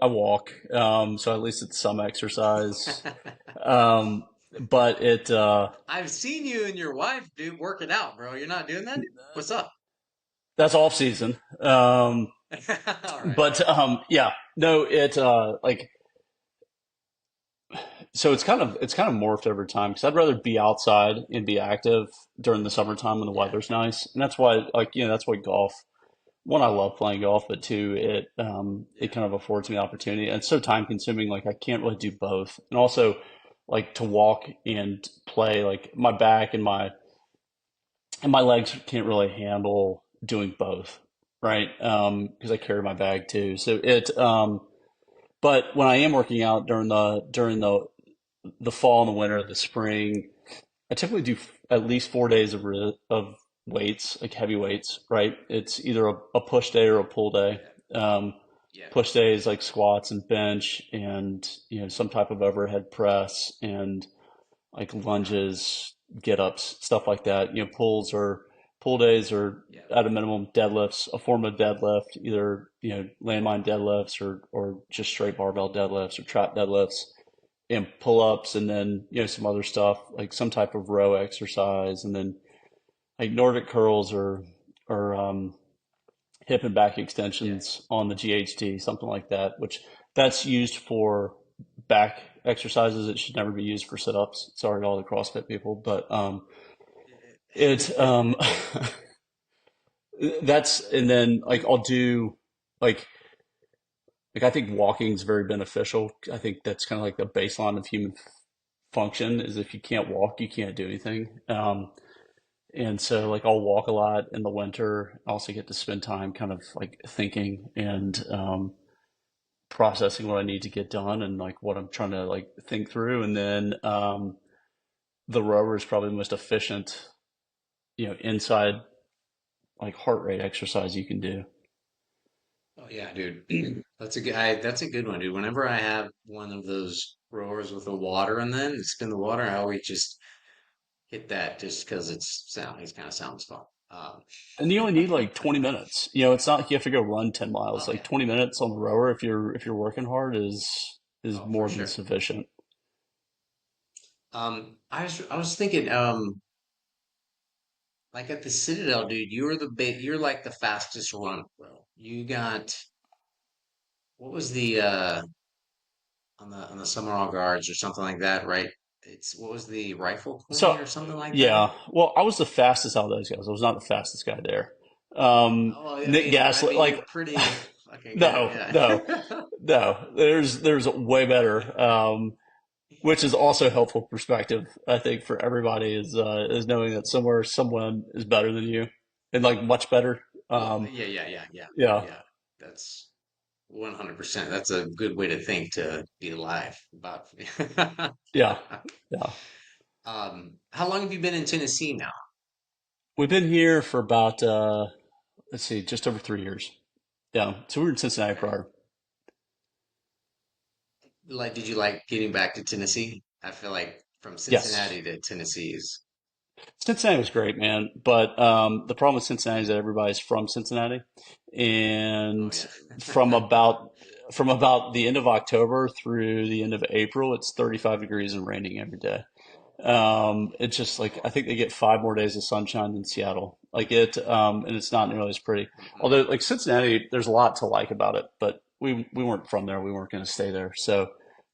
S2: I walk, so at least it's some exercise. Um, but
S1: I've seen you and your wife, dude, working out, bro. You're not doing that? What's up?
S2: that's off season.
S1: All right, all
S2: But
S1: right.
S2: yeah, no, like so it's kind of morphed over time because I'd rather be outside and be active during the summertime when the
S1: Yeah,
S2: weather's nice, and that's why that's why golf. One, I love playing golf, but two, it
S1: yeah,
S2: kind of affords me opportunity. And it's so time consuming, like I can't really do both. And also, like to walk and play, like my back and my legs can't really handle doing both, right? Because I
S1: yeah,
S2: carry my bag too. But when I am working out during the fall and the winter, the spring, I typically do at least 4 days of weights, like heavy weights, right? It's either a push day or a pull day.
S1: yeah,
S2: Um,
S1: yeah,
S2: push days like squats and bench and some type of overhead press and like lunges, get ups, stuff like that. Pull days are
S1: yeah,
S2: at a minimum deadlifts, a form of deadlift, either landmine deadlifts or just straight barbell deadlifts or trap deadlifts and pull ups, and then some other stuff like some type of row exercise, and then like Nordic curls or hip and back
S1: yeah.
S2: extensions on the GHD, something like that. Which that's used for back exercises. It should never be used for sit ups. Sorry to all the CrossFit people, but it's that's and then like I'll do like I think walking is very beneficial. I think that's kind of like the baseline of human function is if you can't walk, you can't do anything. And so like I'll walk a lot in the winter. I also get to spend time kind of like thinking and processing what I need to get done and like what I'm trying to like think through. And then the rower is probably the most efficient, inside like heart rate exercise you can do.
S1: Oh yeah, dude. That's a good one, dude. Whenever I have one of those rowers with the water and then spin the water, I always just hit that just because it kind of sounds fun.
S2: And you only need like 20 minutes. It's not like you have to go run 10 miles.
S1: Oh
S2: Like
S1: yeah.
S2: 20 minutes on the rower if you're working hard is
S1: Oh, for
S2: more than
S1: sure.
S2: sufficient.
S1: I was thinking, like at the Citadel, dude, you're like the fastest one, bro. You got what was the on the Summer Guards or something like that, right? It's what was the rifle
S2: So,
S1: queen or something like that?
S2: yeah, well, I was the fastest out of those guys. I was not the fastest guy there.
S1: Oh, I
S2: Nick
S1: mean, I
S2: Gaslit,
S1: mean,
S2: like,
S1: you're pretty fucking good,
S2: no,
S1: yeah.
S2: no, no. There's way better. Which is also helpful perspective, I think, for everybody is knowing that somewhere someone is better than you and like much better.
S1: Oh,
S2: Um,
S1: yeah, yeah, yeah, yeah,
S2: yeah,
S1: yeah. That's 100%. That's a good way to think to be alive about.
S2: yeah, yeah.
S1: How long have you been in Tennessee now?
S2: We've been here for about let's see, just over 3 years. Yeah, so we were in Cincinnati
S1: Okay.
S2: prior.
S1: Like, did you like getting back to Tennessee? I feel like from
S2: Yes,
S1: Cincinnati to Tennessee is.
S2: Cincinnati was great, man. But the problem with Cincinnati is that everybody's from Cincinnati,
S1: Oh
S2: and from
S1: yeah.
S2: about from about the end of October through the end of April, it's 35 degrees and raining every day. It's just like I
S1: Oh.
S2: think they get 5 more days of sunshine than Seattle. And it's not nearly as pretty.
S1: Mhm.
S2: Although, like Cincinnati, there's a lot to like about it, but we weren't from there. We weren't going to stay there. So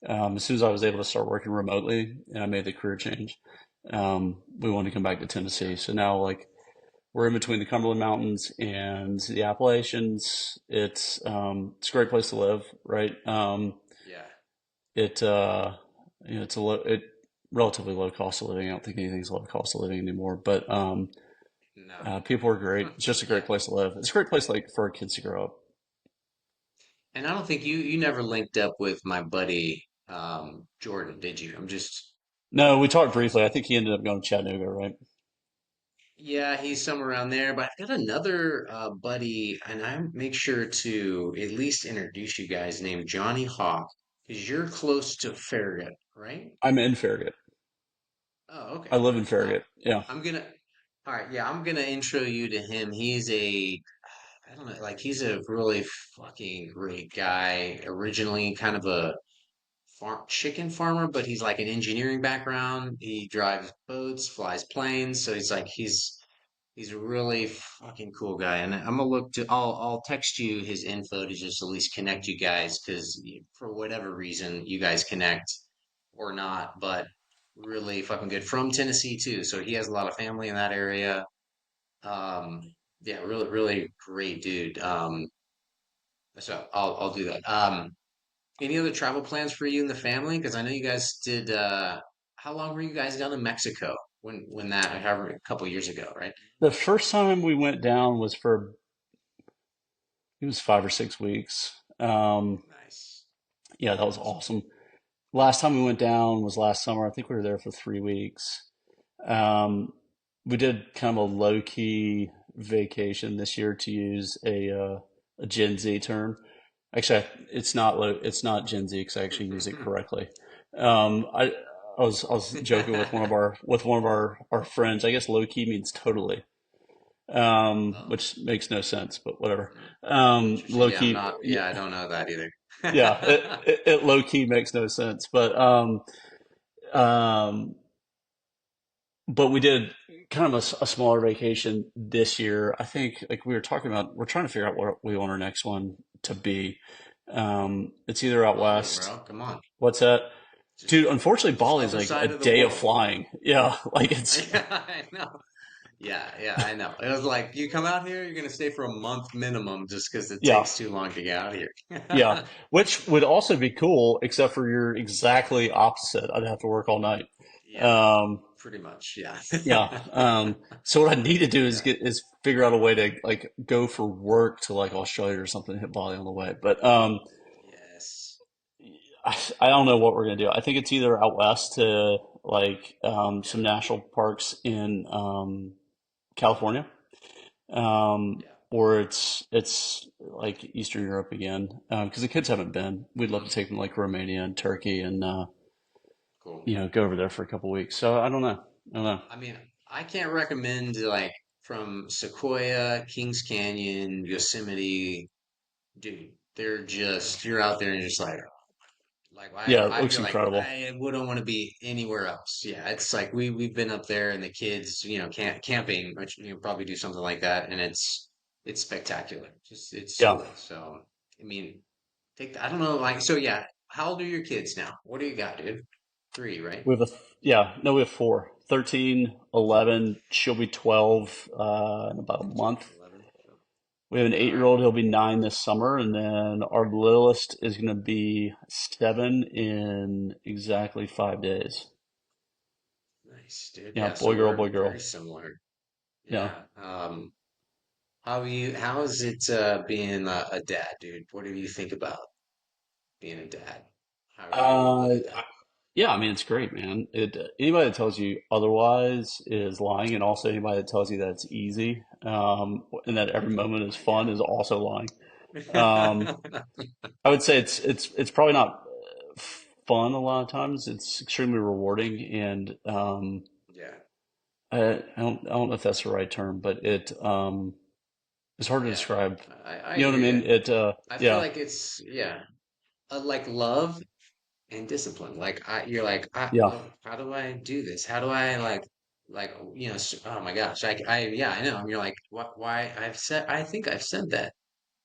S2: as soon as I was able to start working remotely and I made the career change, we wanted to come back to
S1: Yeah.
S2: Tennessee. So now, like we're in between the Cumberland Mountains and the Appalachians. It's a great place to live, right?
S1: Yeah.
S2: It it's a relatively low cost of living. I don't think anything's low cost of living anymore, but
S1: No.
S2: people are great. It's just a
S1: Yeah.
S2: great place to live. It's a great place like for our kids to grow up.
S1: And I don't think you never linked up with my buddy Jordan, did you? I'm just
S2: No, we talked briefly. I think he ended up going to Chattanooga, right?
S1: yeah, he's somewhere around there. But I've got another buddy, and I make sure to at least introduce you guys named Johnny Hawk, because you're close to Farragut, right?
S2: I'm in Farragut.
S1: Oh,
S2: I
S1: okay.
S2: live in Farragut. Yeah.
S1: I'm gonna all right, yeah, I'm gonna intro you to him. I don't know, like he's a really fucking great guy. Originally kind of a chicken farmer, but he's like an engineering background. He drives boats, flies planes, so he's a really fucking cool guy. And I'm gonna I'll text you his info to just at least connect you guys because for whatever reason you guys connect or not, but really fucking good from Tennessee too. So he has a lot of family in that area. Um, yeah, really, really great dude. So I'll do that. Any other travel plans for you and the family? Because I know you guys did. How long were you guys down in Mexico when that, however, a couple years ago, right?
S2: The first time we went down was for it was 5 or 6 weeks.
S1: Nice,
S2: Yeah, that was
S1: awesome.
S2: awesome. Last time we went down was last summer. I think we were there for 3 weeks. Um, we did kind of a low key vacation this year, to use a Gen Z term. Actually, it's not Gen Z because I actually use it correctly. Um, I I was joking with one of our friends. I guess low key means totally,
S1: Oh,
S2: which makes no sense, but whatever.
S1: hmm. Interesting.
S2: Low
S1: Yeah, I'm
S2: key,
S1: not. Yeah, I don't know that either.
S2: yeah, it low key makes no sense, um, but we did kind of a smaller vacation this year. I think like we were talking about, we're trying to figure out what we want our next one to be. It's either out
S1: Bali,
S2: west.
S1: bro. Come on.
S2: What's that?
S1: Just
S2: Dude, unfortunately,
S1: just
S2: Bali is
S1: other
S2: like a
S1: side of the
S2: day of
S1: world.
S2: flying. Yeah, like it's
S1: Yeah, I know. Yeah, yeah, I know. It was like you come out here, you're gonna stay for a month minimum just because it
S2: yeah,
S1: takes too long to get out of
S2: yeah.
S1: here.
S2: Which would also be cool, except for you're exactly opposite. I'd have to work all night.
S1: Yeah,
S2: Um,
S1: pretty much. Yeah.
S2: yeah. So what I need to do is
S1: Yeah.
S2: figure out a way to like go for work to like Australia or something, hit Bali on the way. But
S1: Yes.
S2: I don't know what we're gonna do. I think it's either out west to like
S1: Yeah.
S2: some national parks in California, um,
S1: Yeah.
S2: or it's like Eastern Europe again. Because the kids haven't been. We'd love to take them like Romania and Turkey and
S1: Cool.
S2: go over there for a couple weeks. So I don't know. I don't know.
S1: I mean, I can't recommend like from Sequoia, Kings Canyon, Yosemite, dude. They're just you're out there and you're just like
S2: Yeah, it
S1: I'd be
S2: looks
S1: like
S2: incredible.
S1: I wouldn't want to be anywhere else. Yeah, it's like we've been up there and the kids, camping, which probably do something like that, and it's spectacular. Just it's
S2: Yeah,
S1: cool. So I mean, I don't know, like so yeah. How old are your kids now? What do you got, dude? Three, right?
S2: we have yeah, no, we have four. 13,
S1: Four.
S2: 11. She'll be 12 in about a
S1: 13,
S2: month.
S1: 11.
S2: We have an
S1: All
S2: 8-year
S1: right.
S2: old. He'll be 9 this summer, and then our littlest is going to be 7 in exactly 5 days.
S1: Nice, dude.
S2: Yeah,
S1: Yeah, so
S2: boy,
S1: we're very
S2: girl.
S1: similar.
S2: Yeah.
S1: Yeah. How is it being a dad, dude? What do you think about being a dad? How are you
S2: Uh,
S1: with that?
S2: yeah, I mean, it's great, man. Anybody that tells you otherwise is lying, and also anybody that tells you that it's easy, and that every moment is fun
S1: Yeah.
S2: is also lying. Um, I would say it's probably not fun a lot of times. It's extremely rewarding, and
S1: Yeah.
S2: I don't know if that's the right term, but it's hard to
S1: Yeah.
S2: describe.
S1: I
S2: You know
S1: hear
S2: what I
S1: you.
S2: mean?
S1: I feel
S2: Yeah,
S1: like it's yeah, like love and discipline. Like you're like,
S2: yeah,
S1: how do I do this? How do I oh my gosh, yeah, I know. And you're like, what? Why? I think I've said that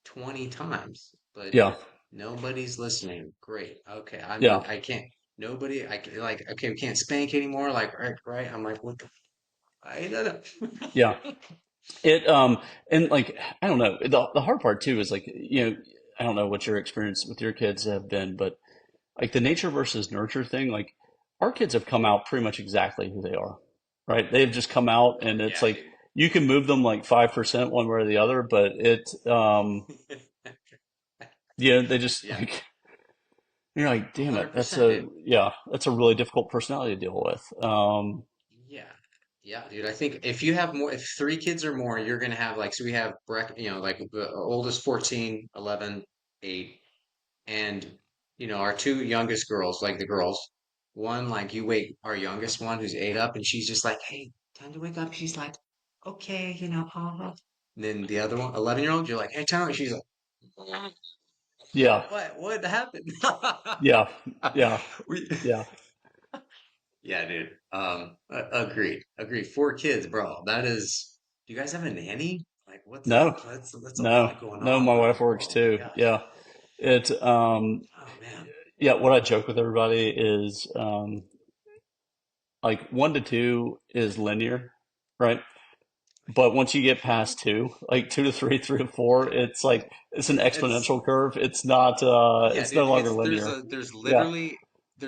S1: 20 times, but
S2: yeah,
S1: nobody's listening. Great. Okay,
S2: yeah,
S1: I can't. Nobody. Like. Okay, we can't spank anymore. Like, right, right. I'm like, what the? I don't know.
S2: yeah. It and like I don't know. The hard part too is like I don't know what your experience with your kids have been, but like the nature versus nurture thing, like our kids have come out pretty much exactly who they are, right? They've just come out,
S1: Oh
S2: and it's
S1: yeah,
S2: like you can move them like 5% one way or the other, but
S1: dude.
S2: they just
S1: Yeah,
S2: like you're like, damn it,
S1: 100%, dude.
S2: that's a really difficult personality to deal with.
S1: Yeah. Yeah, dude. I think if you have more, if three kids or more, you're gonna have like so we have like the oldest 14, 11, 8. And our two youngest girls, like the girls, one like you wake our youngest one who's 8 up, and she's just like, "Hey, time to wake up." She's like, "Okay, And then the other one, 11-year-old, you're like, "Hey, time." She's like,
S2: Yeah,
S1: What happened?"
S2: yeah, yeah,
S1: We,
S2: yeah.
S1: yeah, dude. Agreed, agreed. Four kids, bro. That is. Do you guys have a nanny? Like, what's
S2: No,
S1: up? That's a
S2: no,
S1: lot going
S2: no.
S1: on,
S2: My
S1: bro.
S2: wife works
S1: Oh my
S2: too.
S1: gosh.
S2: Yeah, it.
S1: Oh man.
S2: Yeah. What I joke with everybody is, like 1 to 2 is linear, right? But once you get past two, like 2 to 3, 3 to 4, it's like it's an
S1: It's
S2: exponential curve. It's not.
S1: Yeah,
S2: It's no
S1: dude,
S2: longer
S1: it's
S2: linear.
S1: there's
S2: Yeah,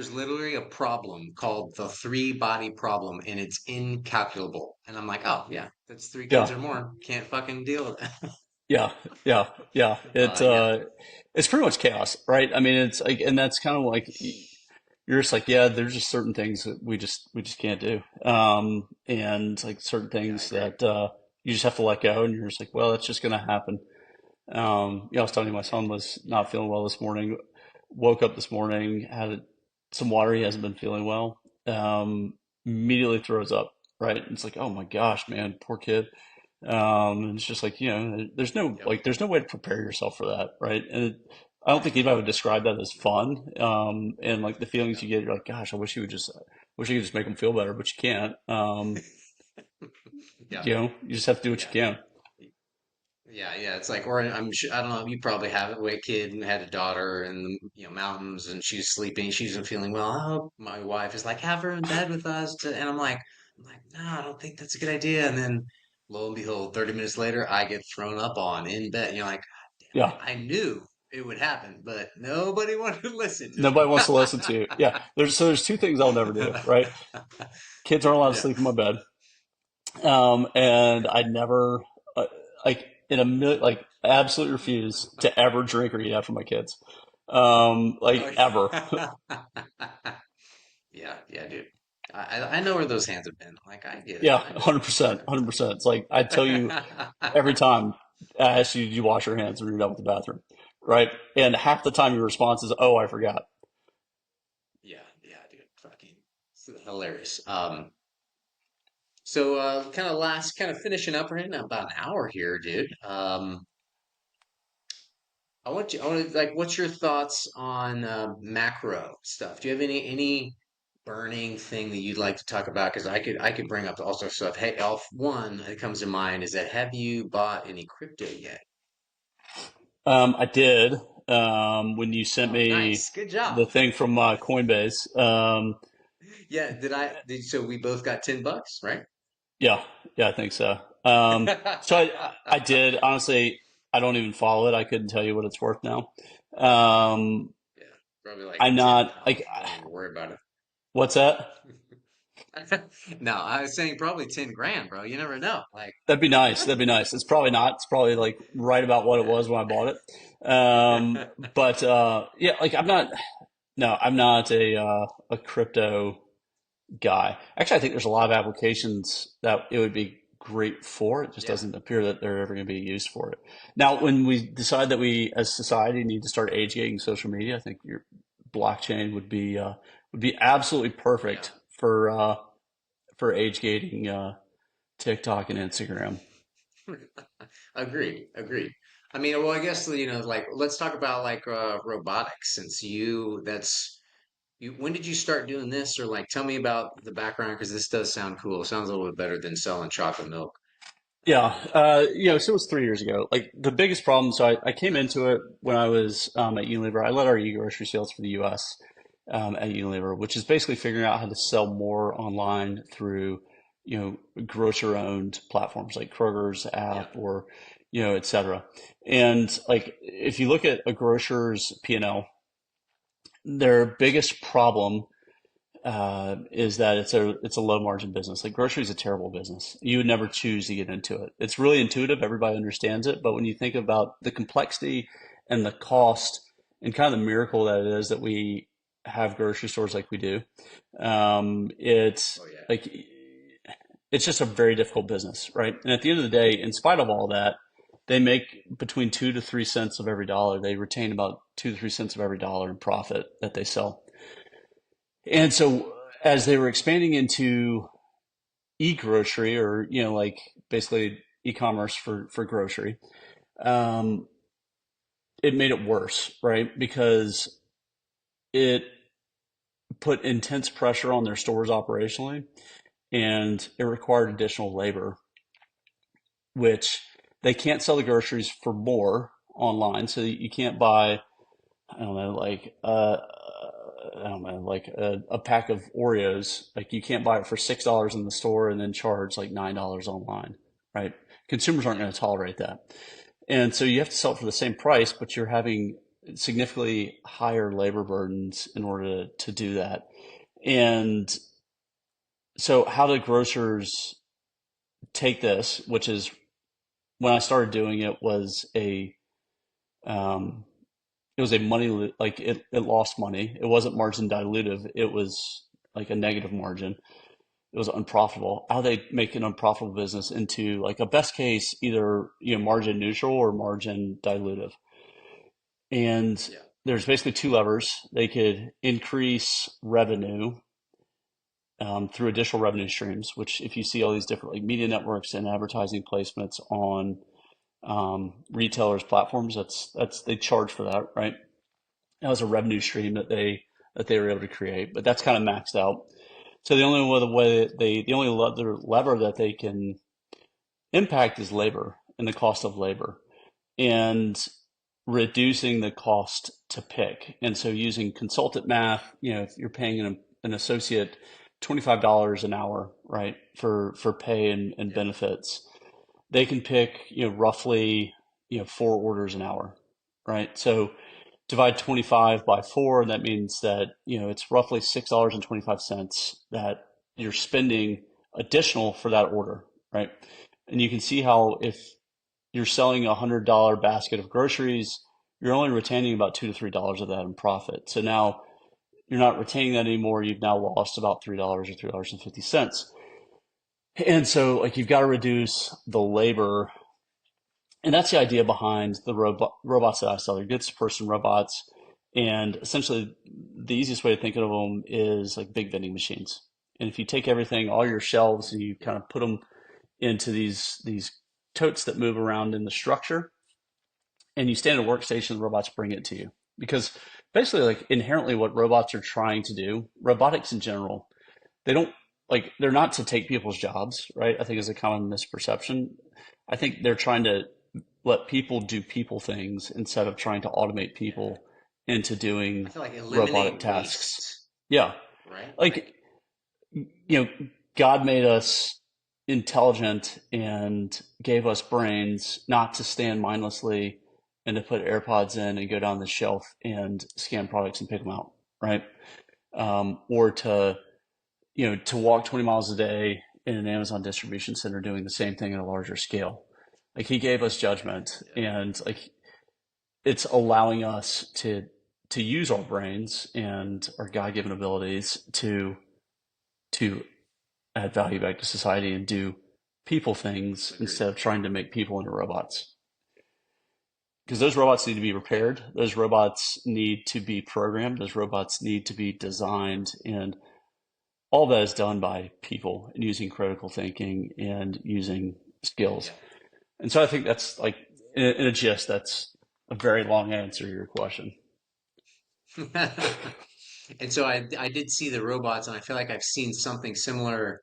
S1: literally a problem called the three body problem, and it's incalculable. And I'm like, oh yeah, that's three kids
S2: yeah,
S1: or more. Can't fucking deal with that.
S2: yeah, yeah, yeah.
S1: Yeah,
S2: It's pretty much chaos, right? I mean, it's like, and that's kind of like you're just like, yeah, there's just certain things that we just can't do, and like certain
S1: yeah, I
S2: things
S1: agree.
S2: that you just have to let go, and you're just like, well, that's just gonna happen. I was telling you, my
S1: Yeah,
S2: son was not feeling well this morning. Woke up this morning, had some water. He hasn't been feeling well. Immediately throws up. Right? It's like, oh my gosh, man, poor kid. And it's just like,
S1: yep,
S2: there's no way to prepare yourself for that, right? I don't think anybody would describe that as fun. And like the feelings
S1: yep,
S2: you get, you're like, gosh, wish you could just make them feel better, but you can't.
S1: yeah,
S2: You just have to do what you
S1: yeah.
S2: can.
S1: Yeah, yeah, it's like, or I'm sure, I don't know, you probably have it, a kid and had a daughter in the, mountains and she's sleeping, she isn't feeling well. Oh, my wife is like, have her in bed with us and I'm like, no, I don't think that's a good idea. And then lo and behold, 30 minutes later, I get thrown up on in bed. And you're like, God
S2: Yeah.
S1: damn it, I knew it would happen, but nobody wanted to listen to
S2: Nobody
S1: me.
S2: wants to listen to you. Yeah. There's two things I'll never do, right? Kids aren't allowed to
S1: Yeah.
S2: sleep in my bed. And I never, like, in a million, like, absolutely refuse to ever drink or eat after my kids. Like, ever.
S1: Yeah, yeah, dude. I know where those hands have been. Like, I get it.
S2: Yeah,
S1: I know.
S2: 100%, 100%. It's like, I tell you
S1: I
S2: every time. I ask you, do you wash your hands when you're done with the bathroom? Right? And half the time your response is, oh, I forgot.
S1: Yeah, yeah, dude, fucking it's hilarious. So kind of last, kind of finishing up. We're in about an hour here, dude. I want to like, what's your thoughts on macro stuff? Do you have any burning thing that you'd like to talk about? Because I could bring up also stuff. Hey, Elf, one that comes to mind is that have you bought any crypto yet?
S2: I did when you sent
S1: Oh,
S2: me
S1: nice, good job.
S2: the thing from Coinbase.
S1: Yeah, so we both got $10, right?
S2: Yeah, yeah, I think so. So I did honestly. I don't even follow it. I couldn't tell you what it's worth now. Um,
S1: Yeah, probably like
S2: I'm not like
S1: 10,000. Don't even worry about
S2: what's that?
S1: it. No, I was saying probably 10 grand, bro. You never know. Like,
S2: That'd be nice. That'd be nice. It's probably not. It's probably like right about what it was when I bought it. But yeah, like I'm not. No, I'm not a crypto guy. Actually, I think there's a lot of applications that it would be great for. It just
S1: yeah,
S2: doesn't appear that they're ever going to be used for it. Now, when we decide that we, as society, need to start age gating social media, I think your blockchain would be absolutely
S1: yeah.
S2: perfect for age gating TikTok and Instagram.
S1: Agreed, agreed. I mean, well, I guess, like let's talk about like robotics since when did you start doing this or like tell me about the background because this does sound cool. It sounds a little bit better than selling chocolate milk.
S2: Yeah, so it was 3 years ago. Like the biggest problem, so I came into it when I was at Unilever. I led our e-grocery sales for the U.S. At Unilever, which is basically figuring out how to sell more online through, grocer-owned platforms like Kroger's
S1: Yeah.
S2: app or, et cetera. And like if you look at a grocer's P&L, their biggest problem is that it's a low margin business. Like grocery is a terrible business. You would never choose to get into it. It's really intuitive. Everybody understands it. But when you think about the complexity and the cost and kind of the miracle that it is that we have grocery stores like we do, it's
S1: Oh yeah.
S2: like it's just a very difficult business, right? And at the end of the day, in spite of all that, they make between 2 to 3 cents of every dollar. They retain about 2 to 3 cents of every dollar in profit that they sell. And so as they were expanding into e-grocery or, like basically e-commerce for grocery, um, it made it worse, right? Because it put intense pressure on their stores operationally and it required additional labor, which they can't sell the groceries for more online. So you can't buy, I don't know, like I don't know, like a pack of Oreos. Like you can't buy it for $6 in the store and then charge like $9 online, right? Consumers aren't
S1: Yeah.
S2: going to tolerate that, and so you have to sell it for the same price, but you're having significantly higher labor burdens in order to do that. And so, how do grocers take this? Which is when I started doing it was um, it was a money like it lost money. It wasn't margin dilutive. It was like a negative margin. It was unprofitable. How they make an unprofitable business into like a best case, either margin neutral or margin dilutive. And
S1: Yeah.
S2: there's basically two levers. They could increase revenue through additional revenue streams, which if you see all these different like media networks and advertising placements on retailers' platforms, that's they charge for that, right? That was a revenue stream that they were able to create, but that's kind of maxed out. So the only other lever that they can impact is labor and the cost of labor and reducing the cost to pick. And so using consultant math, if you're paying an associate $25 an hour, right, for pay and
S1: Yeah.
S2: benefits, they can pick, roughly, 4 orders an hour, right? So divide 25 by 4, and that means that, it's roughly $6.25 that you're spending additional for that order, right? And you can see how if you're selling $100 basket of groceries, you're only retaining about $2 to $3 of that in profit. So now you're not retaining that anymore. You've now lost about $3 or $3.50. And so like you've got to reduce the labor And that's the idea behind the robots that I sell. They're goods to person robots. And essentially, the easiest way to think of them is like big vending machines. And if you take everything, all your shelves, and you
S1: Yeah.
S2: kind of put them into these totes that move around in the structure, and you stand at a workstation, the robots bring it to you. Because basically, like inherently, what robots are trying to do, robotics in general, they don't they're not to take people's jobs, right? I think is a common misperception. I think they're trying to let people do people things instead of trying to automate
S1: Yeah.
S2: people into
S1: I
S2: doing
S1: feel like
S2: robotic
S1: eliminate
S2: tasks.
S1: waste,
S2: Yeah.
S1: right?
S2: Like, God made us intelligent and gave us brains not to stand mindlessly and to put AirPods in and go down the shelf and scan products and pick them out, right? Or to walk 20 miles a day in an Amazon distribution center doing the same thing at a larger scale. Like he gave us judgment,
S1: Yeah.
S2: and like it's allowing us to use our brains and our God-given abilities to add value back to society and do people things
S1: Agreed.
S2: instead of trying to make people into robots. Because those robots need to be
S1: Yeah.
S2: repaired, those robots need to be programmed, those robots need to be designed, and all that is done by people and using critical thinking and using skills.
S1: Yeah.
S2: And so I think that's like, in a gist, that's a very long answer to your question.
S1: And so I did see the robots, and I feel like I've seen something similar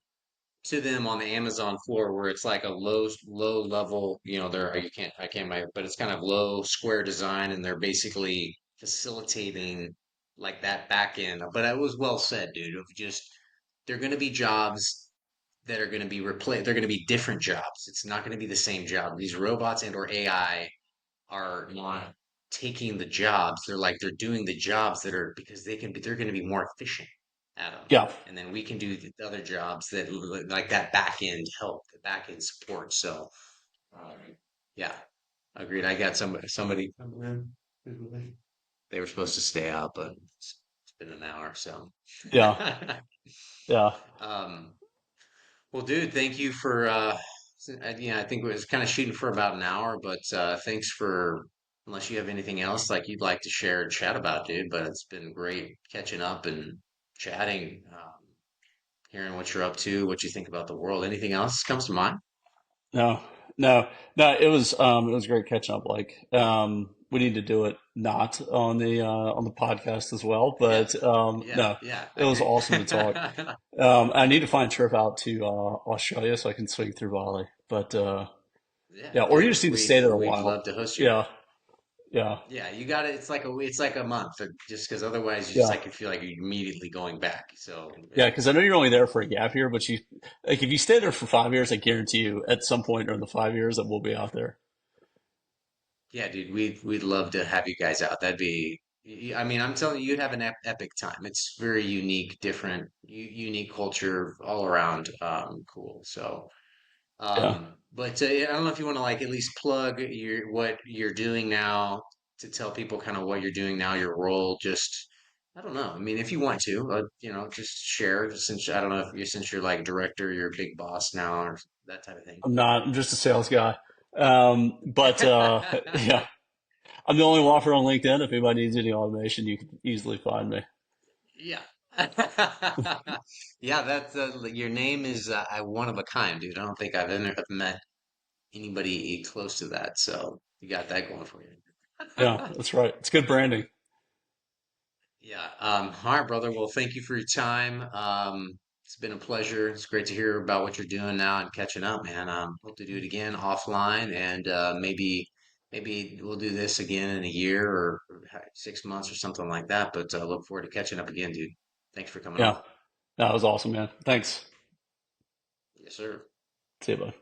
S1: to them on the Amazon floor, where it's like a low level, they're I can't remember, but it's kind of low square design, and they're basically facilitating like that back end. But it was well said, dude. Of just they're going to be jobs that are going to be replaced. They're going to be different jobs. It's not going to be the same job. These robots and or AI are not taking the jobs. They're doing the jobs that are because they're going to be more efficient at them.
S2: Yeah,
S1: And then we can do the other jobs that like that back end help, the back end support. So yeah, agreed. I got somebody they were supposed to stay out, but it's been an hour, so
S2: yeah, yeah.
S1: um well, dude, thank you for yeah, I think it was kind of shooting for about an hour, but thanks for unless you have anything else like you'd like to share and chat about, dude, but it's been great catching up and chatting, hearing what you're up to, what you think about the world. Anything else comes to mind?
S2: No, no, no. It was great catching up. Like, we need to do it not on the podcast as well.
S1: Yeah.
S2: But
S1: Yeah,
S2: no,
S1: yeah,
S2: it was
S1: agreed.
S2: awesome to talk. I need to find a trip out to Australia so I can swing through Bali. But
S1: Yeah,
S2: yeah, or you
S1: dude,
S2: just need to stay there a
S1: we'd
S2: while.
S1: love to host you.
S2: Yeah, yeah,
S1: Yeah, you got it. It's like a month, just because otherwise you just
S2: yeah,
S1: like you feel like you're immediately going back. So
S2: yeah. Because I know you're only there for a gap year, but you like if you stay there for 5 years, I guarantee you at some point during the 5 years that we'll be out there.
S1: yeah, dude, we'd love to have you guys out. That'd be, I mean, I'm telling you, you'd have an epic time. It's very unique, different, unique culture all around. Cool. So,
S2: Yeah.
S1: but I don't know if you want to like at least plug what you're doing now to tell people kind of what you're doing now, your role. Just, I don't know. I mean, if you want to, just share. Since I don't know if you since you're like director, you're a big boss now, or that type of thing.
S2: I'm not. I'm just a sales guy. But yeah, I'm the only walker on LinkedIn. If anybody needs any automation, you can easily find me.
S1: Yeah. Yeah, that's your name is one of a kind, dude. I don't think have met anybody close to that. So you got that going for you.
S2: Yeah, that's right. It's good branding.
S1: Yeah. All right, brother. Well, thank you for your time. It's been a pleasure. It's great to hear about what you're doing now and catching up, man. Hope to do it again offline and maybe we'll do this again in a year or 6 months or something like that. But look forward to catching up again, dude. Thanks for coming
S2: Yeah,
S1: on.
S2: that was awesome, man. Thanks.
S1: Yes, sir.
S2: See you, bud.